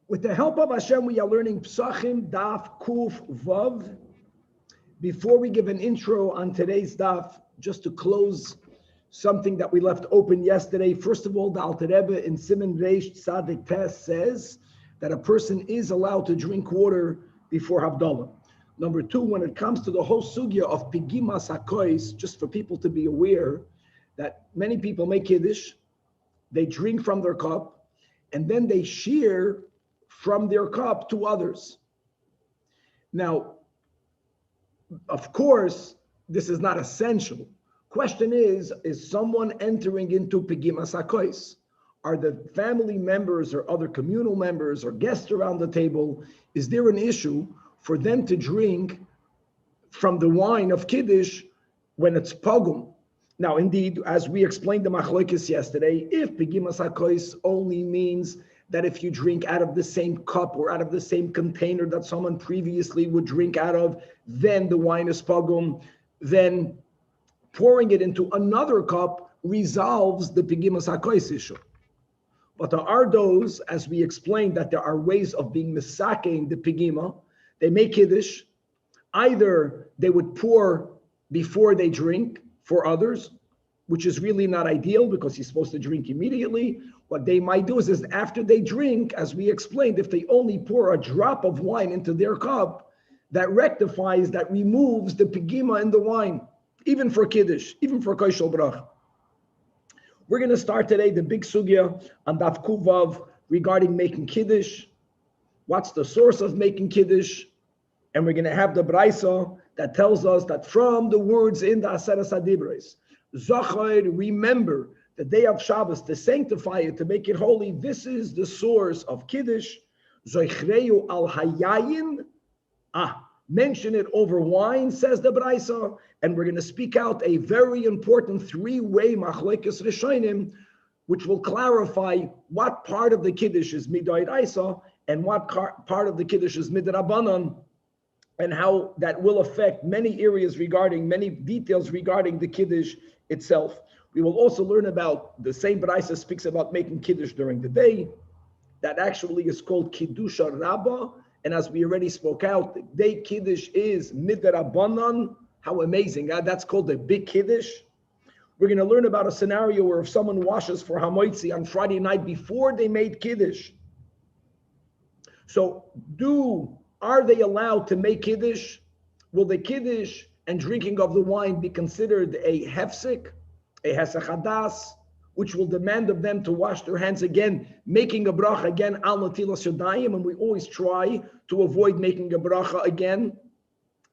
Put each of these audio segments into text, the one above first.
With the help of Hashem, we are learning PESACHIM Daf Kuf Vav. Before we give an intro on today's daf, just to close something that we left open yesterday. First of all, the Alter Rebbe in Siman Reish Tzadik Tes says that a person is allowed to drink water before Havdalah. Number two, when it comes to the whole sugya of Pigimas HaKois, just for people to be aware that many people make Kiddush, they drink from their cup, and then they shiur from their cup to others. Now, of course, this is not essential. Question is someone entering into Pigimas HaKois? Are the family members or other communal members or guests around the table, is there an issue for them to drink from the wine of Kiddush when it's pogum? Now, indeed, as we explained the machlokes yesterday, if Pigimas HaKois only means that if you drink out of the same cup or out of the same container that someone previously would drink out of, then the wine is pogum, then pouring it into another cup resolves the Pigimas HaKois issue. But there are those, as we explained, that there are ways of being misaking the Pigima. They make Kiddush. Either they would pour before they drink for others, which is really not ideal because you're supposed to drink immediately. What they might do is after they drink, as we explained, if they only pour a drop of wine into their cup, that rectifies, that removes the Pigima in the wine, even for Kiddush, even for Koshel Brach. We're going to start today the big sugya on Daf Kuvav regarding making Kiddush. What's the source of making Kiddush? And we're going to have the Braisa that tells us that from the words in the Aseres HaDibros, Zachar, remember the day of Shabbos, to sanctify it, to make it holy. This is the source of Kiddush. Zoichreu al hayayin. Mention it over wine, says the Braisa. And we're going to speak out a very important three-way machlokes rishonim, which will clarify what part of the Kiddush is midoraisa and what part of the Kiddush is midrabanan, and how that will affect many areas regarding, many details regarding the Kiddush itself. We will also learn about, the same Braisa speaks about making Kiddush during the day. That actually is called Kiddusha Rabbah. And as we already spoke out, the day Kiddush is midrabanan. How amazing. That's called the big Kiddush. We're going to learn about a scenario where if someone washes for Hamoitzi on Friday night before they made Kiddush. So are they allowed to make Kiddush? Will the Kiddush and drinking of the wine be considered a hefsek, a hesachadas, which will demand of them to wash their hands again, making a bracha again, al natilas yadayim, and we always try to avoid making a bracha again?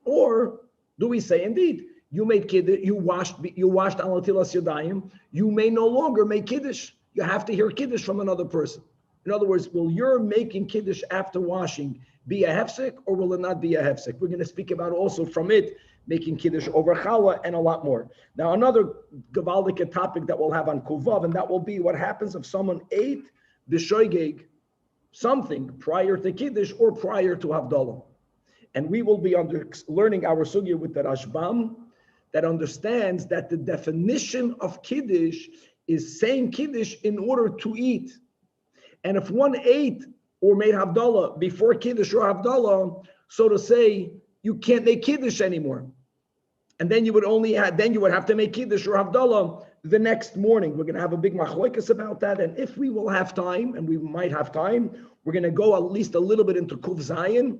Or do we say, indeed, you made Kiddush, you washed al natilas yadayim, you may no longer make Kiddush. You have to hear Kiddush from another person. In other words, will your making Kiddush after washing be a hefsek, or will it not be a hefsek? We're going to speak about also from it, making Kiddush over Challah, and a lot more. Now, another Gavaldik topic that we'll have on Kuvav, and that will be what happens if someone ate the shoygeg, something prior to Kiddush or prior to Havdalah. And we will be learning our sugya with the Rashbam that understands that the definition of Kiddush is saying Kiddush in order to eat. And if one ate or made Havdalah before Kiddush or Havdalah, so to say, you can't make Kiddush anymore. And then you would have to make Kiddush or Havdalah the next morning. We're going to have a big machlokes about that. And if we will have time, and we might have time, we're going to go at least a little bit into Kuf Zayin.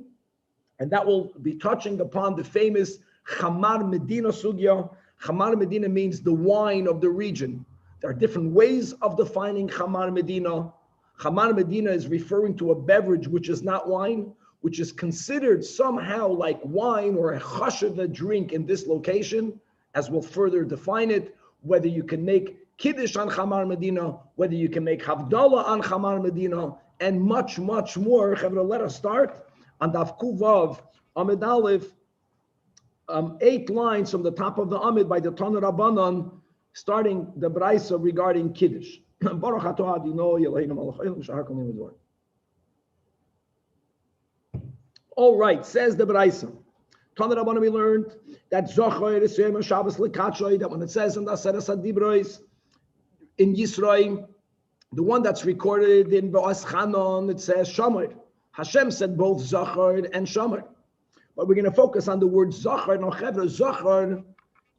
And that will be touching upon the famous Chamar Medina sugya. Chamar Medina means the wine of the region. There are different ways of defining Chamar Medina. Chamar Medina is referring to a beverage which is not wine, which is considered somehow like wine or a chasheva drink in this location, as we'll further define it, whether you can make Kiddush on Chamar Medina, whether you can make Havdalah on Chamar Medina, and much, much more. Chavra, let us start on Daf Kuvav, Amid Aleph, 8 lines from the top of the Amid by the Tanach Rabbanan, starting the Braisa regarding Kiddush. Baruch atah Adino Eloheinu melech haolam shehar kol nidbar. All right, says the Braisa. Tanach Rabbanan, we learned that Zocher is Yom Shabbos Lekatshoi, that when it says in the Aseres HaDibros in Yisrael, The one that's recorded in Boaz Chanon, it says Shomer. Hashem said both Zachar and Shomer. But we're going to focus on the word Zachar. Now, Chevra, Zachar,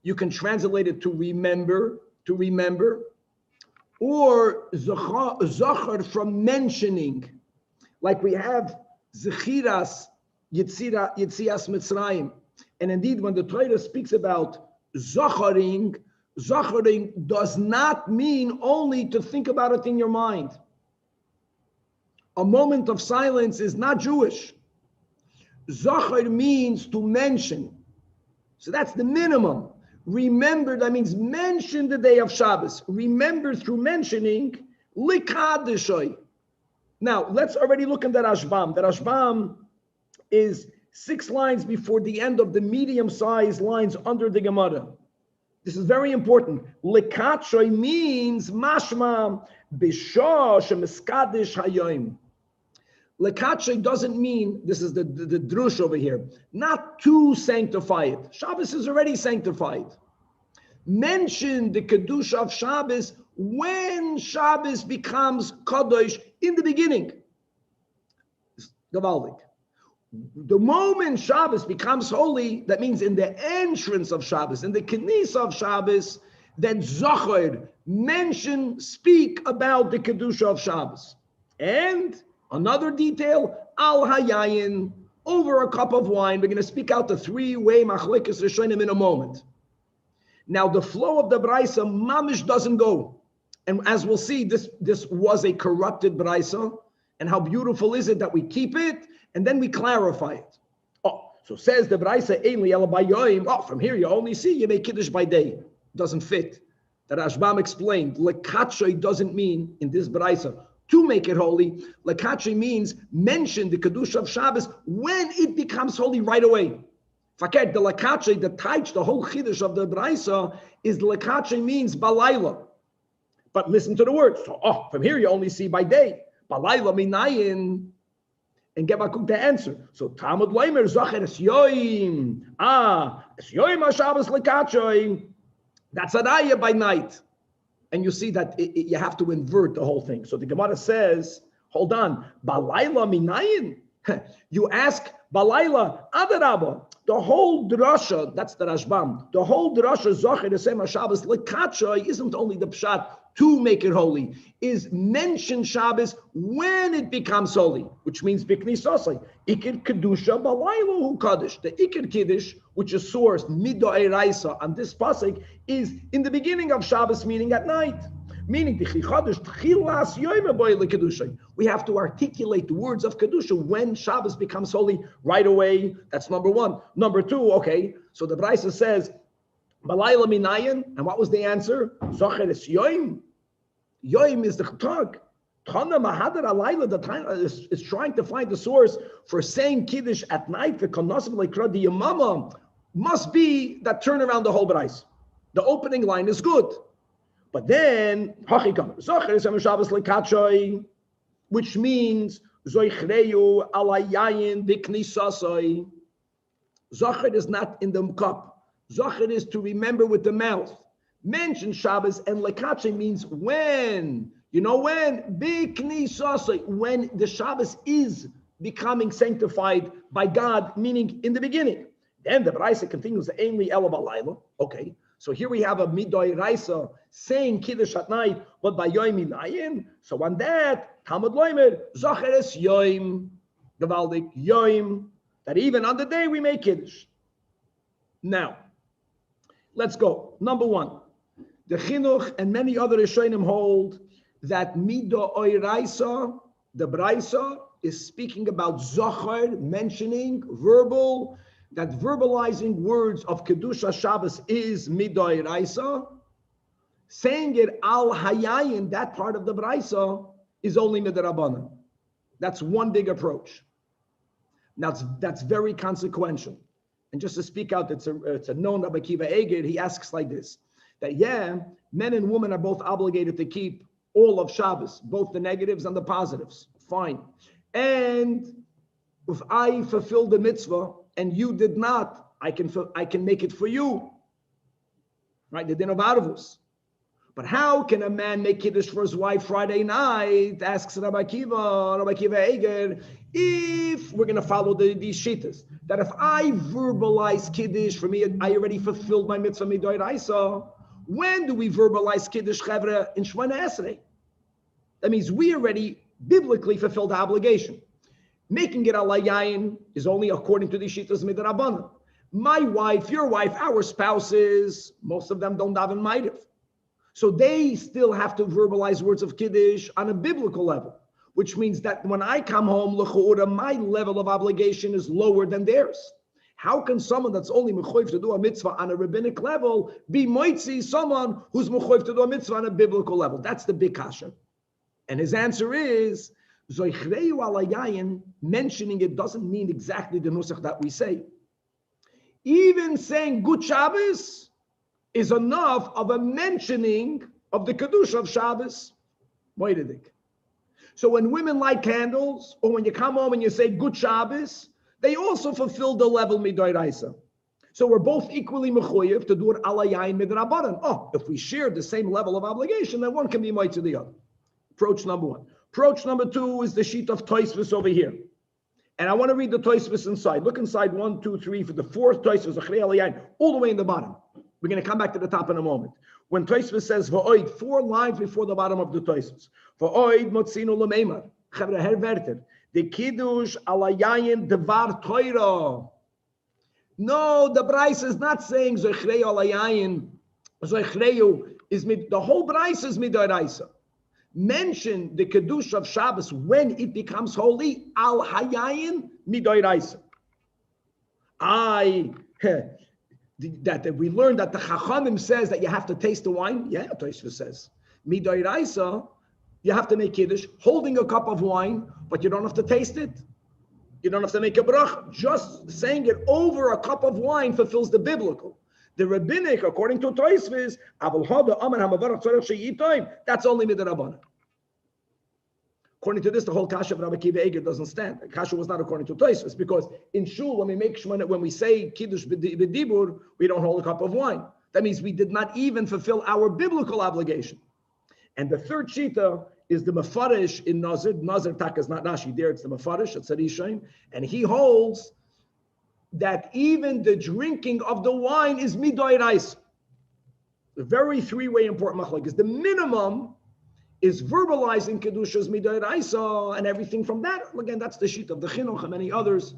you can translate it to remember, or Zachar from mentioning. Like we have Zechiras, Yitzias Mitzrayim. And indeed, when the Torah speaks about Zacharing does not mean only to think about it in your mind. A moment of silence is not Jewish. Zachar means to mention. So that's the minimum. Remember, that means mention the day of Shabbos. Remember through mentioning, likadishoy. Now, let's already look at the Rashbam. The Rashbam is 6 lines before the end of the medium-sized lines under the Gemara. This is very important. Lekatshoy means mashma b'shah shemiskadish hayoim. Lekatshoy doesn't mean, this is the drush over here, not to sanctify it. Shabbos is already sanctified. Mention the kedusha of Shabbos when Shabbos becomes kadosh in the beginning. Gavaldik. The moment Shabbos becomes holy, that means in the entrance of Shabbos, in the Kenisa of Shabbos, then Zachar, mention, speak about the Kedusha of Shabbos. And another detail, Al Hayayin, over a cup of wine. We're going to speak out the 3-way Machlekes Rishonim in a moment. Now, the flow of the Braisa, Mamish doesn't go. And as we'll see, this was a corrupted Braisa. And how beautiful is it that we keep it and then we clarify it. Oh, so says the Braisa, from here you only see you make Kiddush by day. Doesn't fit. The Rashbam explained, Lekatshoy doesn't mean in this Braisa to make it holy. Lekatshoy means mention the Kiddush of Shabbos when it becomes holy right away. Faket, the Lekatshoy, the taich, the whole Kiddush of the Braisa is Lekatshoy means balayla. But listen to the words. So, from here you only see by day. Balayla minayin. And get back the answer. So Talmud Leimer Zacher es yoim. Es yoim HaShabbos Lekatshoy. That's Adaya by night. And you see that you have to invert the whole thing. So the Gemara says, hold on, Balayla minayin. You ask Balayla Adarabba. The whole drasha, that's the Rashbam. The whole drasha Zacher es yoim HaShabbos Lekatshoy isn't only the pshat to make it holy, is mention Shabbos when it becomes holy, which means biknisosai. Ikir kedusha balaylo hu kaddish. The ikir kiddush, which is sourced mido'eraisa on this pasuk, is in the beginning of Shabbos, meaning at night. Meaning the chichadush tchilas yoyme boyle kedusha. We have to articulate the words of kedusha when Shabbos becomes holy right away. That's number one. Number two, okay. So the Braisa says, Balayla minayin, and what was the answer? Zacher es yoim. Yoim is the tag. Tana mahadar alayla, the time is trying to find the source for saying Kiddush at night. The konosim lekra the yamama must be that turn around the whole Brais. The opening line is good, but then hachikam Zacher es Shabbos lekatshoy, which means zoichreyu alayayin biknisasai. Zacher is not in the cup. Zacher is to remember with the mouth. Mention Shabbos, and Lekatshoy means when. You know when? Biknisasai, when the Shabbos is becoming sanctified by God, meaning in the beginning. Then the Braisa continues, Einli Ela Balayla. Okay, so here we have a Midoy Raisa saying Kiddush at night, but by Yoim Inayin. So on that, Talmud Leimer, Zacher es Yoim, Gevaldik, Yoim, that even on the day we make Kiddush. Now, let's go. Number one, the Chinuch and many other Rishonim hold that Mido Oiraisa, the Braisa, is speaking about Zachar, mentioning, verbal, that verbalizing words of Kedusha Shabbos is Mido Oiraisa. Saying it Al Hayayin, that part of the Braisa, is only Midrabanan. That's one big approach. Now, that's very consequential. And just to speak out, it's a known Rabbi Kiva Eger, he asks like this, that men and women are both obligated to keep all of Shabbos, both the negatives and the positives. Fine. And if I fulfill the mitzvah and you did not, I can make it for you. Right? The din of Arvus. But how can a man make Kiddush for his wife Friday night? Asks Rabbi Akiva Eger, if we're going to follow these shittas, that if I verbalize Kiddush, for me, I already fulfilled my mitzvah midoraisa. When do we verbalize Kiddush Chevra in Shemona Esrei? That means we already biblically fulfilled the obligation. Making it alayayin is only according to the shittas midrabanan. My wife, your wife, our spouses, most of them don't daven ma'ariv. So they still have to verbalize words of Kiddush on a biblical level, which means that when I come home, l'chu'ura, my level of obligation is lower than theirs. How can someone that's only mechoyv to do a mitzvah on a rabbinic level be moitzi someone who's mechoyv to do a mitzvah on a biblical level? That's the big kasha. And his answer is, zoichreu alayayin, mentioning it doesn't mean exactly the nusach that we say. Even saying good Shabbos is enough of a mentioning of the Kedusha of Shabbos. So when women light candles, or when you come home and you say good Shabbos, they also fulfill the level midoraisa. So we're both equally mechuyev to do it alayayin midrabanan. Oh, if we share the same level of obligation, then one can be moed to the other. Approach number one. Approach number two is the sheet of Tosfos over here. And I want to read the Tosfos inside. Look inside 1, 2, 3 for the fourth Tosfos, all the way in the bottom. We're going to come back to the top in a moment. When Tosfos says, V'oid, 4 lines before the bottom of the Tosfos. V'oid motzinu l'meimar. Chavre herverter. The kiddush alayayin devar toira. No, the Bryce is not saying Zochreu alayayin. Zochreu is the whole Bryce is midoraisa. Mention the kiddush of Shabbos when it becomes holy. Al hayayin midoraisa. That we learned that the Chachamim says that you have to taste the wine. Yeah, Tosfos says. Midoraisa, you have to make Kiddush, holding a cup of wine, but you don't have to taste it. You don't have to make a brach. Just saying it over a cup of wine fulfills the biblical. The rabbinic, according to Tosfos, that's only midrabanan. According to this, the whole kasha of Rabbi Akiva Eger doesn't stand. The kasha was not according to Tosfos, because in shul, when we say kiddush b'dibur, we don't hold a cup of wine. That means we did not even fulfill our biblical obligation. And the third shita is the mefarish in Nazir. Nazir tak is not Rashi there; it's the mefarish at Tzadishaim, and he holds that even the drinking of the wine is midoraisa. The very three-way important machlok is the minimum is verbalizing Kedushas midoraisa, and everything from that. Again, that's the sheet of the Chinuch and many others.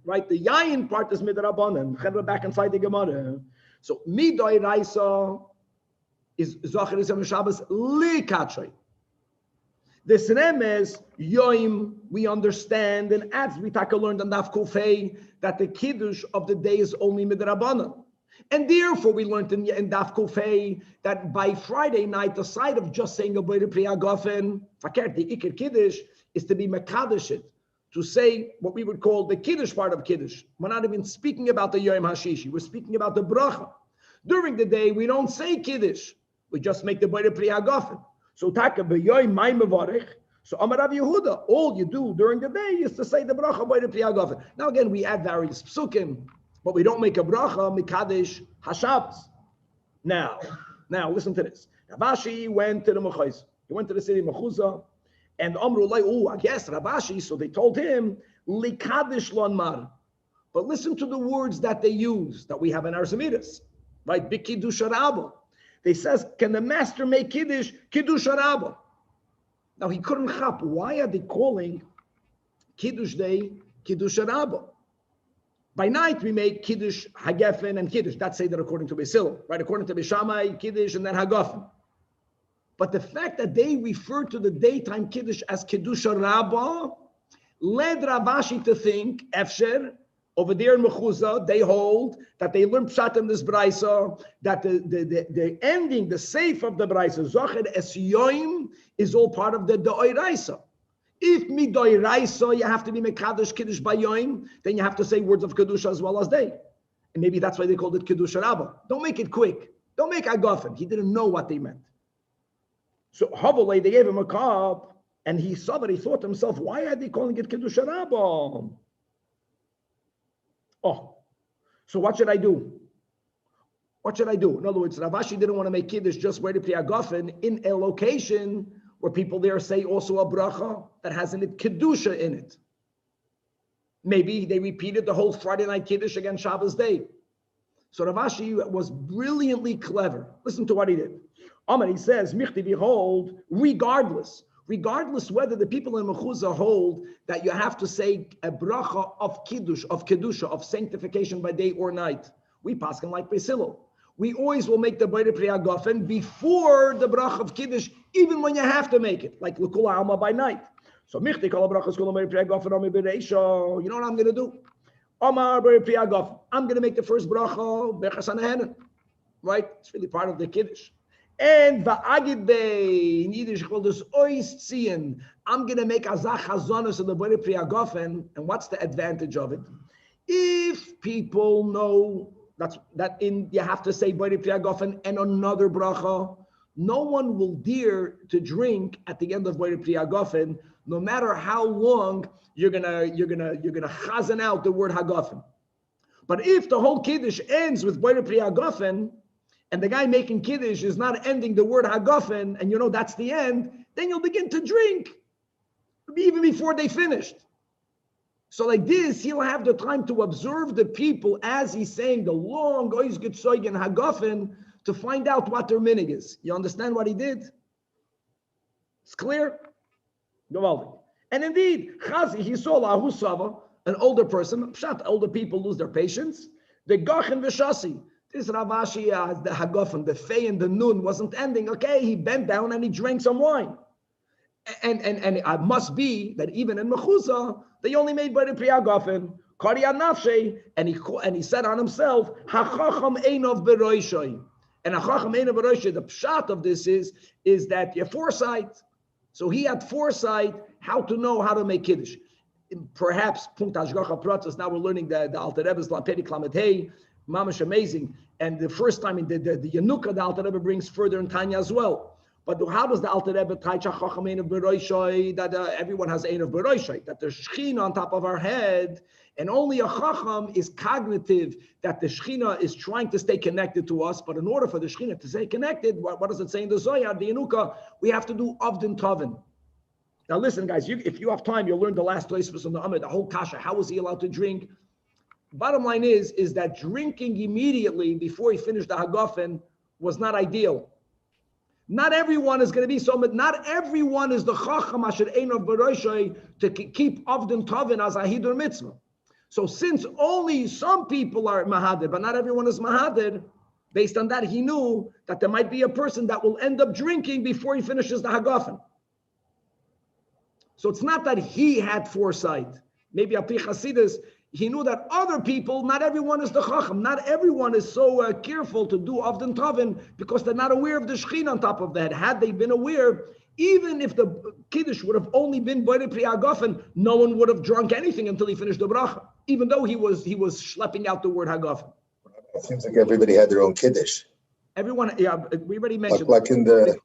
Right? The Yayin part is midrabanan. Chevra back inside the Gemara. So midoraisa is Zachar is Shabbos li katshay. The Sremes Yoim, we understand, and as we learned on Daf Kufay, that the Kiddush of the day is only midrabanan. And therefore, we learned in Daf Kufay that by Friday night, aside of just saying a Boire Priya Gofen, Fakert, the Iker Kiddush, is to be Mekadosh it, to say what we would call the Kiddush part of Kiddush. We're not even speaking about the Yom Hashishi, we're speaking about the Bracha. During the day, we don't say Kiddush, we just make the Boire Priya Gofen. So, Taka B'yoy Mai Mevarech, so Amar Rav Yehuda, all you do during the day is to say the Bracha Boire Priya Gofen. Now again, we add various psukim, but we don't make a bracha mikadesh hashabbos. Now listen to this. Rabashi went to the Mechais. He went to the city of Mechuza, and Amru Lai, I guess Rabashi. So they told him likadesh lonmar. But listen to the words that they use that we have in our Zemidas, right? B'kiddush rabba. They says, can the master make kiddush rabba? Now he couldn't chap. Why are they calling kiddush day kiddush rabba? By night, we make Kiddush, Hagefen, and Kiddush. That's say that according to Basil, right? According to Beishamai, Kiddush, and then Hagefen. But the fact that they refer to the daytime Kiddush as Kiddush Rabbah led Ravashi to think, Efsher, over there in Mechuza, they hold that they learn Pshat in this Braisa, that the ending, the safe of the Braisa, Zocher Es Yoim, is all part of the Oiraisa. If midoraisa, you have to be mekadosh kiddush bayoim, then you have to say words of kedusha as well as they. And maybe that's why they called it kiddush rabba. Don't make it quick. Don't make agafen. He didn't know what they meant. So Havolei, they gave him a cup, and he saw that he thought to himself, why are they calling it kiddush rabba? Oh, so what should I do? What should I do? In other words, Rav Ashi didn't want to make Kiddush just where the Priyagofen in a location where people there say also a bracha that has in it Kedusha in it. Maybe they repeated the whole Friday night Kiddush against Shabbos day. So Rav Ashi was brilliantly clever. Listen to what he did. Amar, he says, Michti, behold, regardless whether the people in Mechuzah hold that you have to say a bracha of Kiddush, of Kedusha, of sanctification by day or night. We paskin like Beis Hillel. We always will make the Beit Priyagofen before the bracha of Kiddush, even when you have to make it, like L'Kula Alma by night. So, Michti kol brachas kol Beit Priyagofen Ami Bereisha. You know what I'm going to do? Amar Beit Priyagofen. I'm going to make the first bracha Berchas Hanehen. Right? It's really part of the Kiddush. And va'agidei in Yiddish called this ois tzion. I'm going to make azach hazonos of the Beit Priyagofen. And what's the advantage of it? If people know you have to say Beit Priyagofen and another bracha, no one will dare to drink at the end of Beit Priyagofen, no matter how long you're gonna chazen out the word Hagofen. But if the whole Kiddush ends with Beit Priyagofen, and the guy making Kiddush is not ending the word Hagofen, and you know that's the end, then you'll begin to drink even before they finished. So like this, he'll have the time to observe the people as he's saying the long Ois Gitzoig and Hagofen to find out what their minig is. You understand what he did? It's clear? Gewaldig. And indeed, Chazi, he saw Lahu Sava, an older person. Pshat, older people lose their patience. The Gachen Veshasi. This Rav Ashi, the Hagofen, the Fei and the Nun wasn't ending. Okay, he bent down and he drank some wine. And it must be that even in Mechuzah, they only made by the Priyagofen, Karya Nafshe, and he said on himself, Hachacham Einov Beroishay. And Hachacham Einov Beroishay, the pshat of this is that you have foresight. So he had foresight how to know how to make Kiddush. Perhaps Punkt Hashgacha Pratzos, now we're learning the Alter Rebbe's Lapedi Klamet Mamash amazing. And the first time in the Yanuka, the Alter Rebbe brings further in Tanya as well. But how does the Alter Rebbe teach Chacham Ein of Beroishay that everyone has Ein of Beroishay, that there's Shechina on top of our head, and only a Chacham is cognitive that the Shechina is trying to stay connected to us. But in order for the Shechina to stay connected, what does it say in the Zohar, the Yanuka? We have to do Avdin Tovin. Now listen, guys, if you have time, you'll learn the last Tosfos on the Amid, the whole Kasha. How was he allowed to drink? Bottom line is that drinking immediately before he finished the Hagofen was not ideal. Not everyone is going to be so, but not everyone is the Chacham Asher Ein of Beroishay to keep Avdin Tovin as a Hidur Mitzvah. So since only some people are Mahadir, but not everyone is Mahadir, based on that, he knew that there might be a person that will end up drinking before he finishes the Hagofen. So it's not that he had foresight. Maybe Api Chasidus, he knew that other people, not everyone is the Chacham, not everyone is so careful to do Avdin Tovin because they're not aware of the Shechin on top of that. Had they been aware, even if the Kiddush would have only been Beit Priyagofen, no one would have drunk anything until he finished the bracha, even though he was schlepping out the word Hagofen. It seems like everybody had their own Kiddush. Everyone, yeah, we already mentioned. Like in the,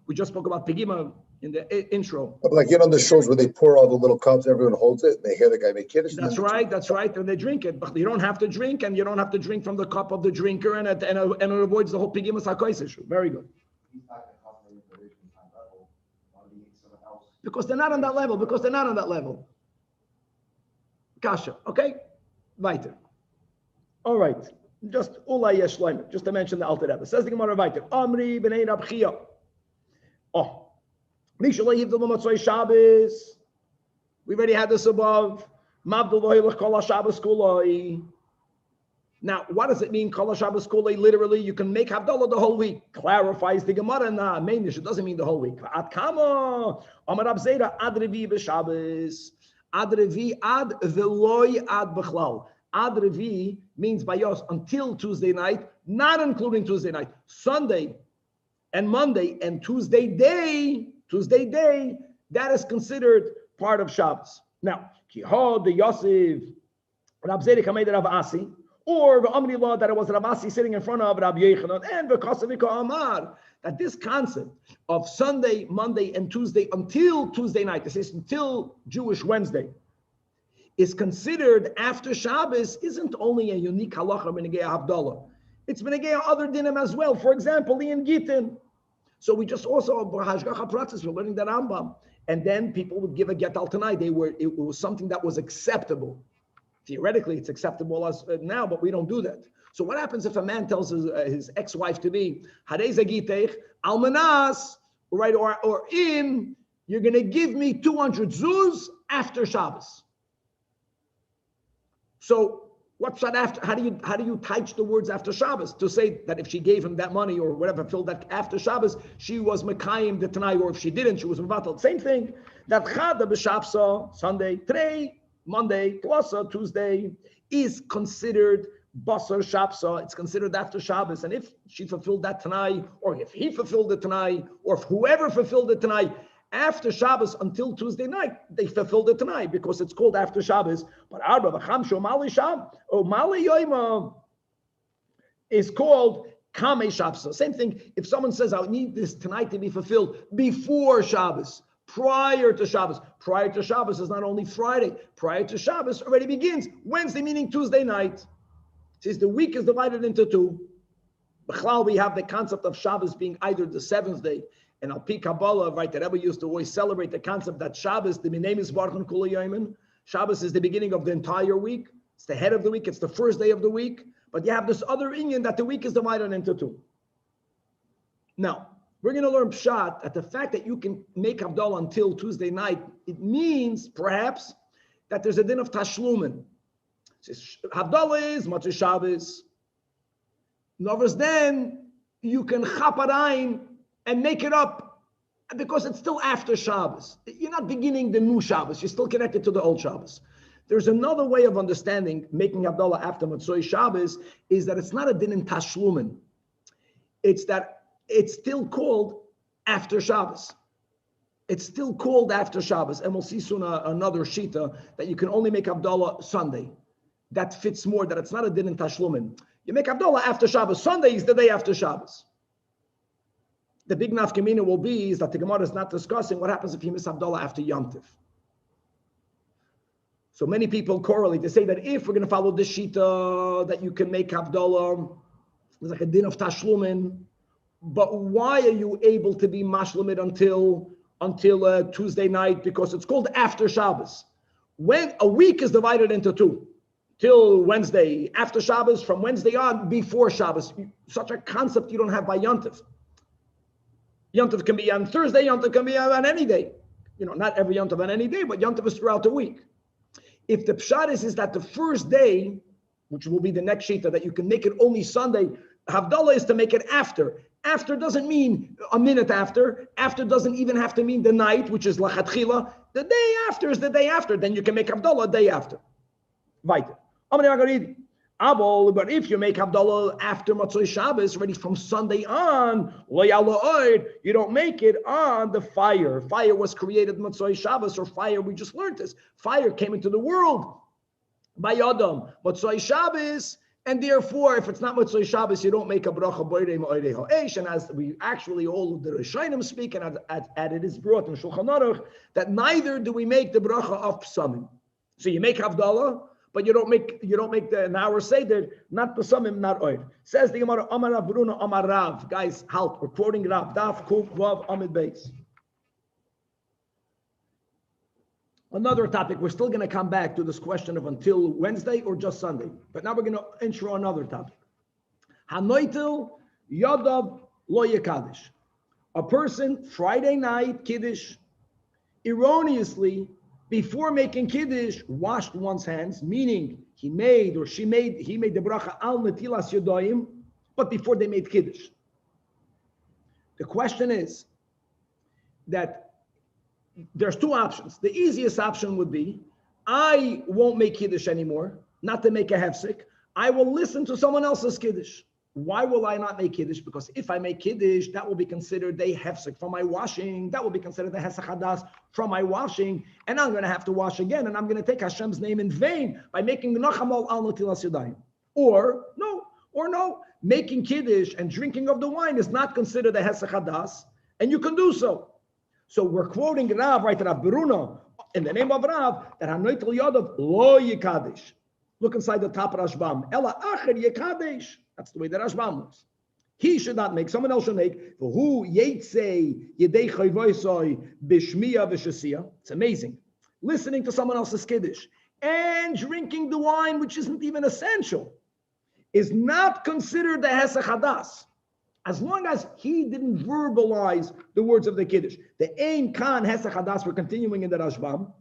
we just spoke about Pegima in the intro. Like, the shows where they pour all the little cups, everyone holds it, and they hear the guy make Kiddush. That's right, and they drink it. But you don't have to drink, and you don't have to drink from the cup of the drinker, and it avoids the whole Pegima Sakais issue. Very good. Because they're not on that level. Kasha, okay? Weiter. All right. Just Ulay Yeshleim, just to mention the Alter Rebbe. Says the Gemara weiter. Amri b'nei Rab Chia. Oh. Mishalei Yivdel B'Matzoi Shabbos. We already had this above. Mavdul V'Hoilach Kol HaShabbos Kuloi. Now, what does it mean, Kol HaShabbos Kuloi? Literally, you can make Havdalah the whole week. Clarifies the Gemara. Nah, Meinish, it doesn't mean the whole week. Ad Kama. Amar Rab Zera Ad Revi B'Shabbos. Ad Revi Ad V'Loi Ad B'Chlal. Ad Revi means by us until Tuesday night, not including Tuesday night, Sunday and Monday and Tuesday day, that is considered part of Shabbos. Now, Kihod the Yosef, Rab Zedek Hamed Rav Asi, or the Amri law that it was Rav Asi sitting in front of Rabbi Yochanan, and V'Kasavika Amar, that this concept of Sunday, Monday, and Tuesday until Tuesday night, this is until Jewish Wednesday, is considered after Shabbos isn't only a unique halacha minigei Havdalah. It's benegay other dinim as well. For example, in Gitin. So we just also hashgacha pratis. We're learning that Rambam, and then people would give a get al tanai. It was something that was acceptable. Theoretically, it's acceptable as now, but we don't do that. So what happens if a man tells his ex-wife to be hareza giteich almanas, right? Or you're going to give me 200 zuz after Shabbos. So what's that after? How do you teach the words after Shabbos to say that if she gave him that money or whatever, filled that after Shabbos, she was mekayim the tanai, or if she didn't, she was mevatel. Same thing. That chada b'shapsa Sunday, today, Monday, klasa Tuesday is considered basar shapsa. It's considered after Shabbos, and if she fulfilled that tanai, or if he fulfilled the tanai, or if whoever fulfilled the tanai, after Shabbos until Tuesday night, they fulfilled it tonight because it's called after Shabbos. But Arba v'chamsho mali sham or mali yoima is called kamei Shabbos. Same thing. If someone says, "I need this tonight to be fulfilled before Shabbos, prior to Shabbos." Prior to Shabbos is not only Friday. Prior to Shabbos already begins Wednesday, meaning Tuesday night. Since the week is divided into two, b'chlal we have the concept of Shabbos being either the seventh day. And Al Pi Kabbalah, right, the Rebbe used to always celebrate the concept that Shabbos, the name is Baruch Kula Yomin. Shabbos is the beginning of the entire week. It's the head of the week. It's the first day of the week. But you have this other inyan that the week is divided into two. Now, we're going to learn Pshat that the fact that you can make Havdalah until Tuesday night, it means perhaps that there's a din of Tashlumin. Havdalah is Matzah Shabbos. In other words, then you can chaparain and make it up because it's still after Shabbos. You're not beginning the new Shabbos. You're still connected to the old Shabbos. There's another way of understanding making Havdalah after Matzoi Shabbos is that it's not a din in Tashlumin. It's that it's still called after Shabbos. It's still called after Shabbos. And we'll see soon another shita that you can only make Havdalah Sunday. That fits more, that it's not a din in Tashlumin. You make Havdalah after Shabbos. Sunday is the day after Shabbos. The big nafkamina will be is that the Gemara is not discussing what happens if you miss Havdalah after Yom Tov. So many people correlate. They say that if we're going to follow the shita, that you can make Havdalah, it's like a din of Tashlumin. But why are you able to be mashlamid until Tuesday night? Because it's called after Shabbos. When a week is divided into two, till Wednesday, after Shabbos, from Wednesday on, before Shabbos. Such a concept you don't have by Yom Tov. Yom Tov can be on Thursday, Yom Tov can be on any day. You know, not every Yom Tov on any day, but Yom Tov is throughout the week. If the pshat is that the first day, which will be the next shita, that you can make it only Sunday, Havdalah is to make it after. After doesn't mean a minute after. After doesn't even have to mean the night, which is lachatchila. The day after is the day after. Then you can make Havdalah a day after. Weiter. But if you make Havdalah after Matzoi Shabbos, already from Sunday on, you don't make it on the fire. Fire was created Matzoi Shabbos, or fire, we just learned this. Fire came into the world by Adam, Matzoi Shabbos, and therefore, if it's not Matzoi Shabbos, you don't make a bracha boirei ma'orei ha'esh. And as we actually all the Rishonim speak, and as it is brought in Shulchan Aruch, that neither do we make the bracha of Psamim. So you make Havdalah, but you don't make the an hour seder, not Pesamim, not oil. Says the Gemara, Amar Rav Bruna, Amar Rav. Guys, help. We're quoting Rav. Daf Kuf Vav Amid Beis. Another topic. We're still going to come back to this question of until Wednesday or just Sunday. But now we're going to intro another topic. Hanoitel Yadav Lo Yekadish. A person Friday night Kiddush erroneously, before making Kiddush, washed one's hands, meaning he made the bracha al netilas yadayim, but before they made Kiddush. The question is that there's two options. The easiest option would be, I won't make Kiddush anymore, not to make a hefsek. I will listen to someone else's Kiddush. Why will I not make Kiddush? Because if I make Kiddush, that will be considered a hefsek from my washing. That will be considered a hesach hadas from my washing. And I'm going to have to wash again. And I'm going to take Hashem's name in vain by making nachamol al netilas yadayim. Or no, making Kiddush and drinking of the wine is not considered a hesach hadas. And you can do so. So we're quoting Rav, right, Rav Beruna, in the name of Rav, that hanoitel yadav lo yikadish. Look inside the top Rashbam. Ela acher yikadish. That's the way that Rashbam moves. He should not make, someone else should make. Who yeitzei yedei chayvoisoi b'shmiya v'shasiya. It's amazing. Listening to someone else's kiddush and drinking the wine, which isn't even essential, is not considered the hesach hadas, as long as he didn't verbalize the words of the kiddush. The ein kan hesach hadas. We're continuing in the Rashbam.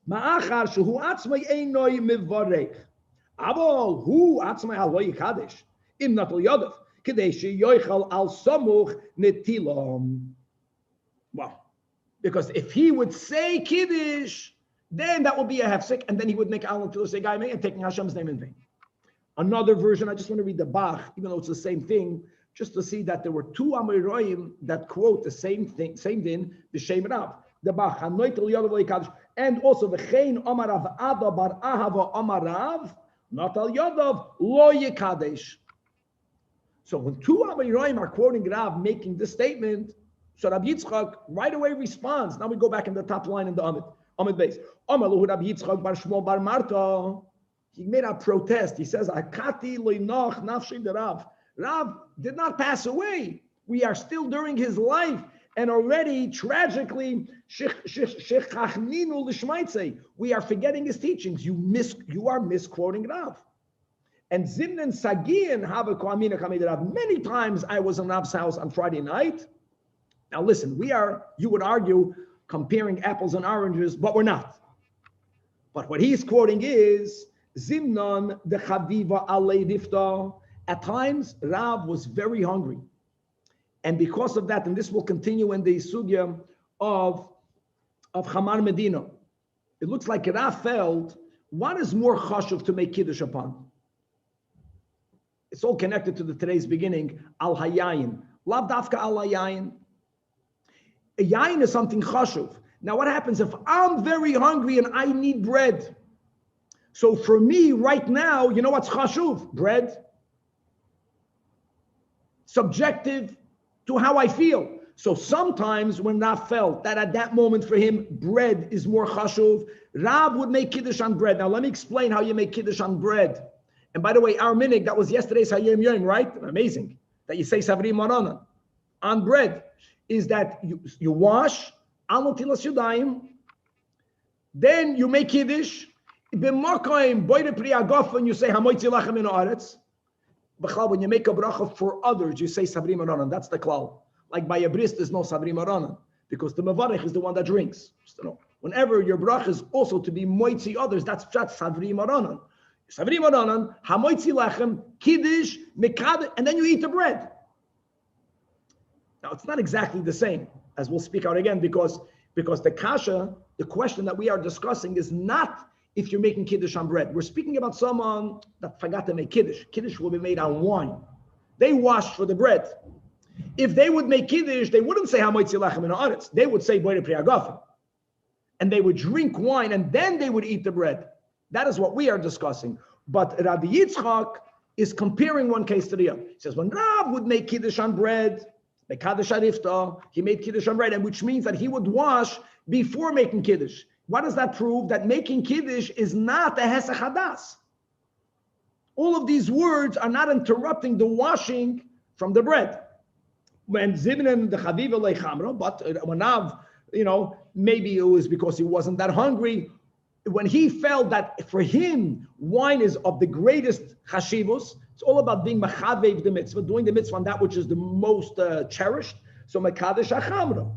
Ma'achar shehu atzmai einoi mivarech, avol hu atzmai aloi kaddish im natul yadav kedei sheyoichal al samuch netilom. Wow, because if he would say kiddush, then that would be a hefsek, and then he would make al until say guy and taking Hashem's name in vain. Another version, I just want to read the Bach, even though it's the same thing, just to see that there were two Amoraim that quote the same thing, same din, the Shem Rav. The Bach, and also the Chein Omarav Ada Bar Ahava Omarav, not Al Yadav Lo Yekadesh. So when two Amoraim are quoting Rav making this statement, so Rabbi Yitzchak right away responds. Now we go back in the top line in the Amid base. Omalu Rabbi Yitzchak Bar Shmuel Bar Marta. He made a protest. He says, Akati loinoch nafshe de Rav. Rav did not pass away. We are still during his life, and already tragically, we are forgetting his teachings. You are misquoting Rav. And Zimnan Sagin have a Koamina Kamid Rav. Many times I was in Rav's house on Friday night. Now listen, you would argue, comparing apples and oranges, but we're not. But what he's quoting is Zimnon the Chaviva Alei Difta. At times, Rav was very hungry. And because of that, and this will continue in the sugya of Chamar Medina, it looks like Rav felt, what is more chashuv to make kiddush upon? It's all connected to today's beginning, al hayayin. Lav dafka al hayayin. A yayin is something chashuv. Now what happens if I'm very hungry and I need bread? So for me right now, you know what's chashuv? Bread. Subjective to how I feel. So sometimes when Rav felt that at that moment for him, bread is more chashuv, Rav would make kiddush on bread. Now let me explain how you make kiddush on bread. And by the way, our minig, that was yesterday's Hayom Yom, right? Amazing. That you say Savri Marana on bread, is that you wash, al natilas yadayim, then you make kiddush, b'makayim boide pri agaf, and you say hamoitzi lachem in haaretz. When you make a bracha for others, you say Sabri Maranan. That's the klal. Like by a bris, there's no Sabri Maranan, because the Mavarech is the one that drinks. Just to know. Whenever your bracha is also to be moitzi others, that's Sabri Maranan. Sabri Maranan, hamoitzi lechem, kiddush, mekad, and then you eat the bread. Now it's not exactly the same, as we'll speak out again, because the kasha, the question that we are discussing is not if you're making kiddush on bread. We're speaking about someone that forgot to make kiddush. Kiddush will be made on wine. They washed for the bread. If they would make kiddush, they wouldn't say hamoitzi lachem in haaretz. They would say boide pri agaf, and they would drink wine, and then they would eat the bread. That is what we are discussing. But Rabbi Yitzchak is comparing one case to the other. He says when Rav would make kiddush on bread, he made kiddush on bread, and which means that he would wash before making kiddush. What does that prove? That making kiddush is not a hesach hadas. All of these words are not interrupting the washing from the bread. When Zibnan the Chaviva lechamra, but when Rav, maybe it was because he wasn't that hungry. When he felt that for him wine is of the greatest chashivus, it's all about being machavev the mitzvah, doing the mitzvah on that which is the most cherished. So mekadesh achamra.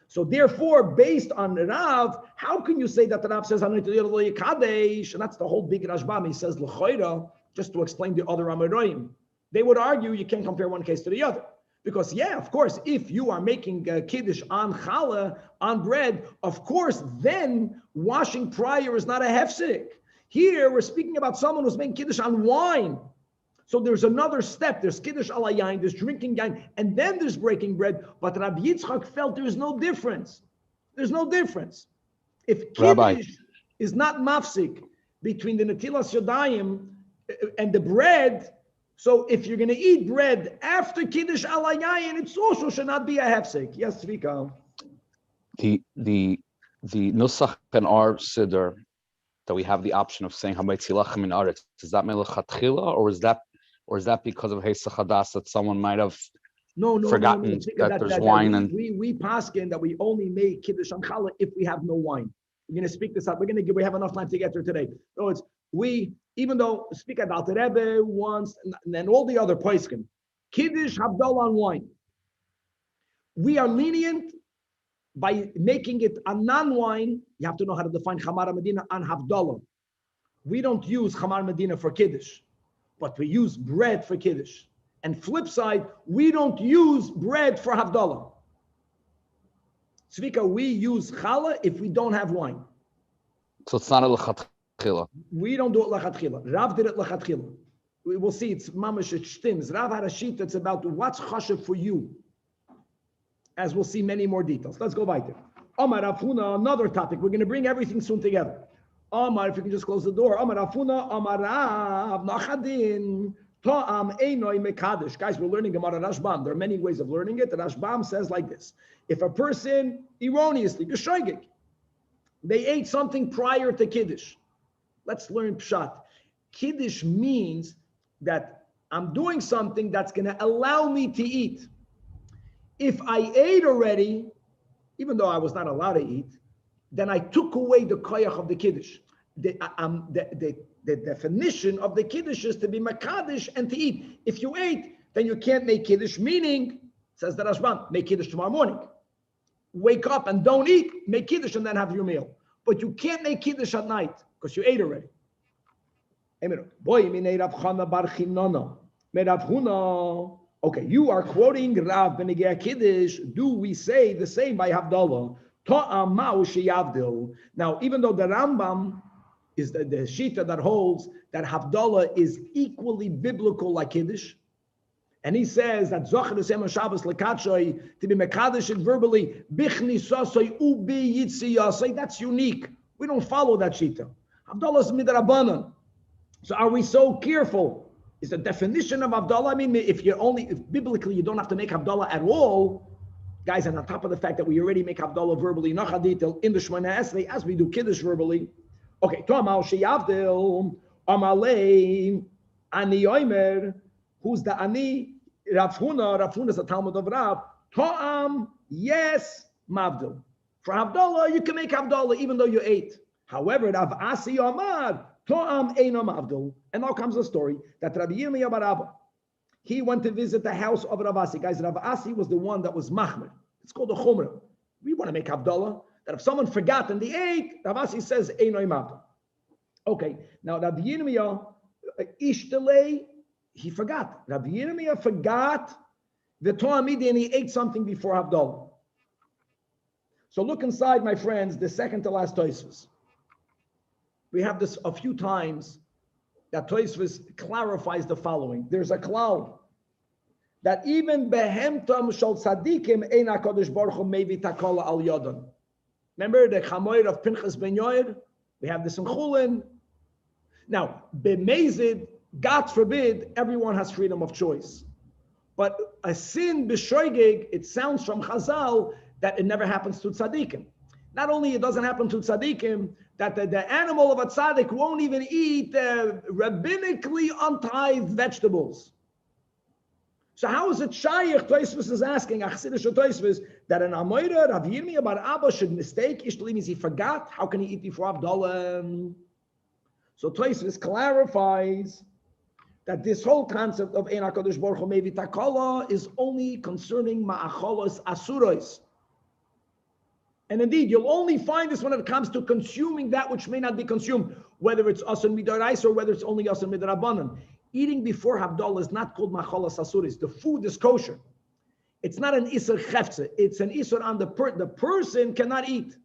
So therefore, based on Rav, how can you say that the Rav says Kadesh? And that's the whole big Rashbam. He says l'choira, just to explain the other Amoraim. They would argue you can't compare one case to the other. Because of course, if you are making kiddush on challah, on bread, of course, then washing prior is not a hefsek. Here, we're speaking about someone who's making kiddush on wine. So there's another step. There's kiddush ala yain, there's drinking yain, and then there's breaking bread. But Rabbi Yitzchak felt there's no difference. There's no difference. If kiddush is not mafsik between the natilas yadayim and the bread, so if you're going to eat bread after kiddush ala yain, it also should not be a hefsek. Yes, Zvika. The nusach in our siddur that we have the option of saying hamoitzi lachem in haaretz, is that melechatchila, or is that or is that because of Pesach Hadas that someone might have No. forgotten that there's wine and we paskin that we only make kiddush on challah if we have no wine. We're going to speak this up. We have enough time to get through today. No, it's even though speak about the Rebbe once and then all the other poskim, kiddush havdalah on wine. We are lenient by making it a non-wine. You have to know how to define Chamar Medina on havdalah. We don't use Chamar Medina for kiddush, but we use bread for kiddush. And flip side, we don't use bread for havdalah. Zvika, we use challah if we don't have wine. so it's not a lechatchila. We don't do it lachatchila. Rav did it lachatchila. We will see it's mamash, it stims. Rav had a sheet that's about what's chashav for you. As we'll see many more details. Let's go weiter. Omar Afuna, another topic. We're going to bring everything soon together. Omar, if you can just close the door. Omar Afuna, Omar Rav, Nachadin. Ta'am einoi mekadosh. Guys, we're learning Gemara Rashbam. There are many ways of learning it. The Rashbam says like this. If a person erroneously, geshoigig, they ate something prior to Kiddush. Let's learn Pshat. Kiddush means that I'm doing something that's going to allow me to eat. If I ate already, even though I was not allowed to eat, then I took away the koyach of the Kiddush. The definition of the Kiddush is to be Makadosh and to eat. If you ate, then you can't make Kiddush, meaning, says the Rashbam, make Kiddush tomorrow morning. Wake up and don't eat, make Kiddush and then have your meal. But you can't make Kiddush at night because you ate already. Okay, you are quoting Rav Benegea Kiddush. Do we say the same by Havdalah? Now, even though the Rambam is the Shita that holds that Havdalah is equally biblical like Kiddush, and he says that Zocher L'Shem Shabbos L'Katshoi, to be Mekadosh it verbally, Bichni Sosoi Ubi Yitzi Yasoi, that's unique. We don't follow that Shita. Havdalah is Midrabanan. So are we so careful? Is the definition of Havdalah, I mean, if biblically you don't have to make Havdalah at all, guys, and on top of the fact that we already make Havdalah verbally, Nachaditel, in the Shemana Esrei, as we do Kiddush verbally. Okay, Tomal Sheyavdil, Amalei, Ani Oimer, who's the Ani? Rav Huna is the Talmud of Rav. To'am, yes, Mavdil. For Havdalah, you can make Havdalah even though you ate. However, Rav Asi Omar, To'am Eino Mavdil. And now comes the story that Rabbi Yirmiyah bar Abba, he went to visit the house of Rav Asi. Guys, Rav Asi was the one that was Machmer. It's called a Chumrah. We want to make Havdalah. That if someone forgot and they ate, Rav Asi says, Einoi Mavdil. Okay, now Rabbi Yirmiyah, Ishtalei, he forgot. Rabbi Yirmiyah forgot the To'amidi and he ate something before Havdalah. So look inside, my friends, the second to last Tosfos. We have this a few times that Tosfos clarifies the following. There's a klal that even behemtam shal tzadikim ein HaKadosh Baruch Hu mevi takola al yodon. Remember the chamoyer of Pinchas ben Yoed? We have this in Chulin. Now, b'mezid, God forbid, everyone has freedom of choice. But a sin b'shoigig, it sounds from Chazal that it never happens to tzadikim. Not only it doesn't happen to tzadikim, that the animal of a tzaddik won't even eat rabbinically untithed vegetables. So how is it shaykh? Tosfos is asking, Achsidish Tosfos, that an Amoira, Rav Yirmiyah bar Abba should mistake Ishtali means he forgot. How can he eat before Havdalah? So Tosfos clarifies that this whole concept of Ein HaKadosh Baruch Hu Mevi Takala is only concerning Ma'acholos Asuros. And indeed, you'll only find this when it comes to consuming that which may not be consumed, whether it's Asun Midarais or whether it's only Asun Midrabanan. Eating before Havdalah is not called Machalas Asuris. The food is kosher. It's not an Isur Chefze. It's an Isur on the person cannot eat.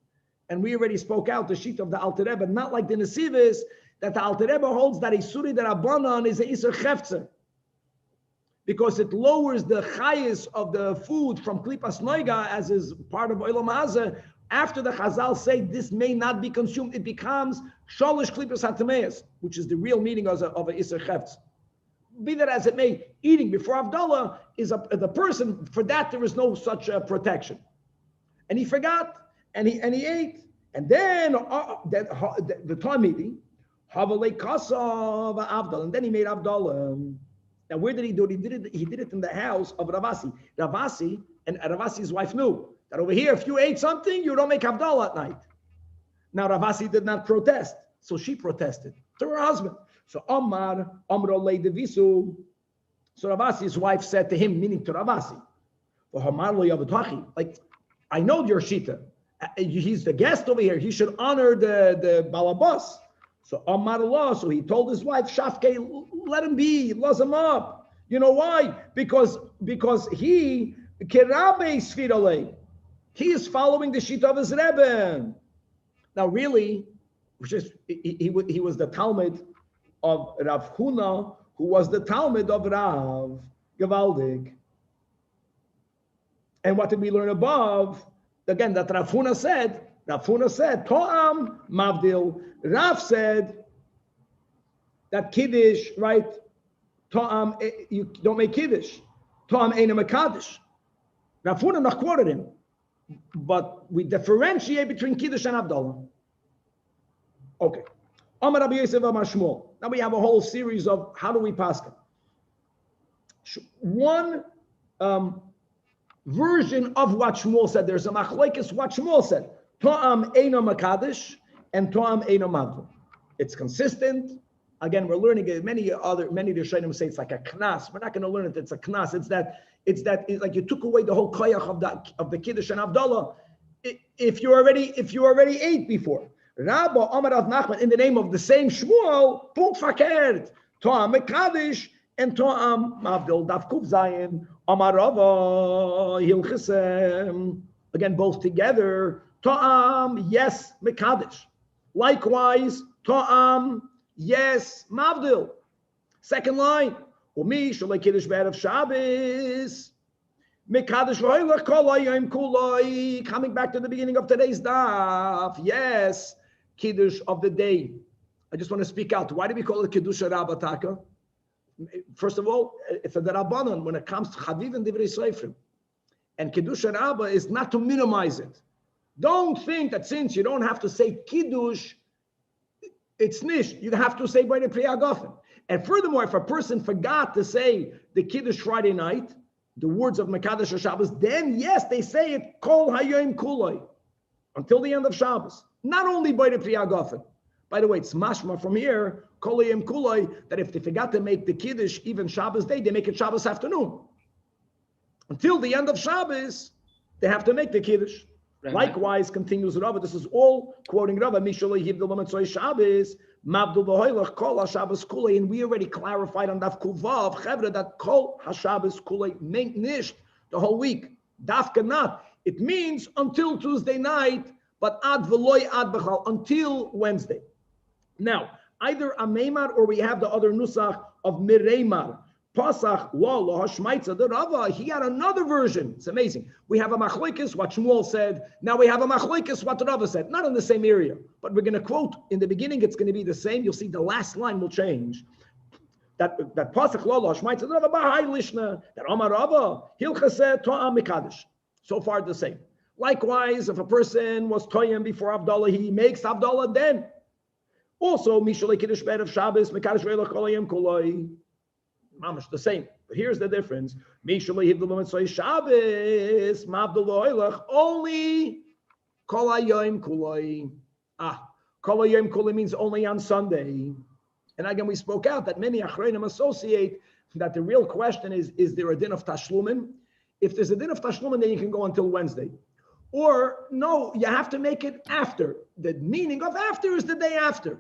And we already spoke out the sheet of the Alter Rebbe, not like the Nesivis, that the Alter Rebbe holds that Isuri Darabanan is an Isur Chefze. Because it lowers the chayis of the food from Klipas Noiga, as is part of Olam Hazeh. After the Chazal say this may not be consumed, it becomes Sholish Klipas HaTameis, which is the real meaning of a Isur Chefze. Be that as it may, eating before Havdalah is the person, for that there is no such protection. And he forgot, and he ate. And then the time meeting, Havalei Kasa Havdalah, and then he made Havdalah. Now, where did he do it? He did it in the house of Ravasi. Ravasi and Ravasi's wife knew that over here, if you ate something, you don't make Havdalah at night. Now, Ravasi did not protest, so she protested to her husband. So Omar, Omro lei devisu. So Ravasi's wife said to him, meaning to Ravasi, like, I know your shita. He's the guest over here. He should honor the balabas. So Omar Allah, so he told his wife, Shafke, let him be, loz him up. You know why? Because he, Kerabe Sfirale, he is following the shita of his Rebbe. Now, really, he was the Talmud of Rav Huna, who was the Talmud of Rav Gevaldig. And what did we learn above? Again, that Rav Huna said, To'am Mavdil. Rav said that Kiddush, right? To'am, you don't make Kiddush. To'am Eina Mekadosh. Rav Huna not quoted him. But we differentiate between Kiddush and Havdalah. Okay. Amar Rabbi Yosef Amar Shmuel. Now we have a whole series of how do we paskin. One version of what Shmuel said. There's a machlekes what Shmuel said. To'am eino makadosh and to'am eino mavdil. It's consistent. Again, we're learning it. Many Rishonim say it's like a knas. We're not going to learn it. It's a knas. It's like you took away the whole koyach of the kiddush and Havdalah. If you already ate before. Rabba Amar Rav Nachman in the name of the same Shmuel. Punkt verkehrt. To'am mekadosh and to'am mavdil. Daf Kuf Zayin. Amar Rava Hilchesem. Again, both together. To'am, yes, mekadosh. Likewise, to'am, yes, mavdil. Second line. Umi shalei kiddush b'erev Shabbos. Mekadosh v'hoilach kol hayom kuloi. Coming back to the beginning of today's daf. Yes, kiddush of the day. I just want to speak out. Why do we call it kiddush rabataka? First of all, it's a derabanan when it comes to chaviv and divrei seifrim. And kiddush rabba is not to minimize it. Don't think that since you don't have to say kiddush, it's nish. You have to say by the priyagafen. And furthermore, if a person forgot to say the kiddush Friday night, the words of Mekadosh or Shabbos, then yes, they say it kol hayom kuloi until the end of Shabbos. Not only by the priyagafen. By the way, it's mashma from here, kol hayom kuloi, that if they forgot to make the kiddush even Shabbos day, they make it Shabbos afternoon. Until the end of Shabbos, they have to make the kiddush. Likewise, continues Rava. This is all quoting Rava. Mishalei hivdil b'mitzvah Shabbos, mavdil v'hoilach kol haShabbos kulei. And we already clarified on Daf Kuvav Chevra that kol haShabbos kulei meant nisht the whole week. Dafka not. It means until Tuesday night, but ad v'loy ad b'chal until Wednesday. Now, either a meimar or we have the other nusach of mireimar. Pasach lo hashmaitza the Rava. He had another version. It's amazing. We have a machlekes what Shmuel said. Now we have a machlekes what Rava said. Not in the same area, but we're going to quote in the beginning. It's going to be the same. You'll see the last line will change. That pasach lo hashmaitza the Rava b'hai lishna. That Amar Rava hilchaseh to'am mekadosh. So far the same. Likewise, if a person was toyim before Havdalah, he makes Havdalah then. Also, mishalei kiddush b'erev Shabbos mekadosh re'elach kol hayom kuloi. Mamash the same, but here's the difference. Only kol hayom kuloi. Kol hayom kuloi means only on Sunday. And again, we spoke out that many achreinim associate that the real question is there a din of tashlumin? If there's a din of tashlumin, then you can go until Wednesday. Or no, you have to make it after. The meaning of after is the day after.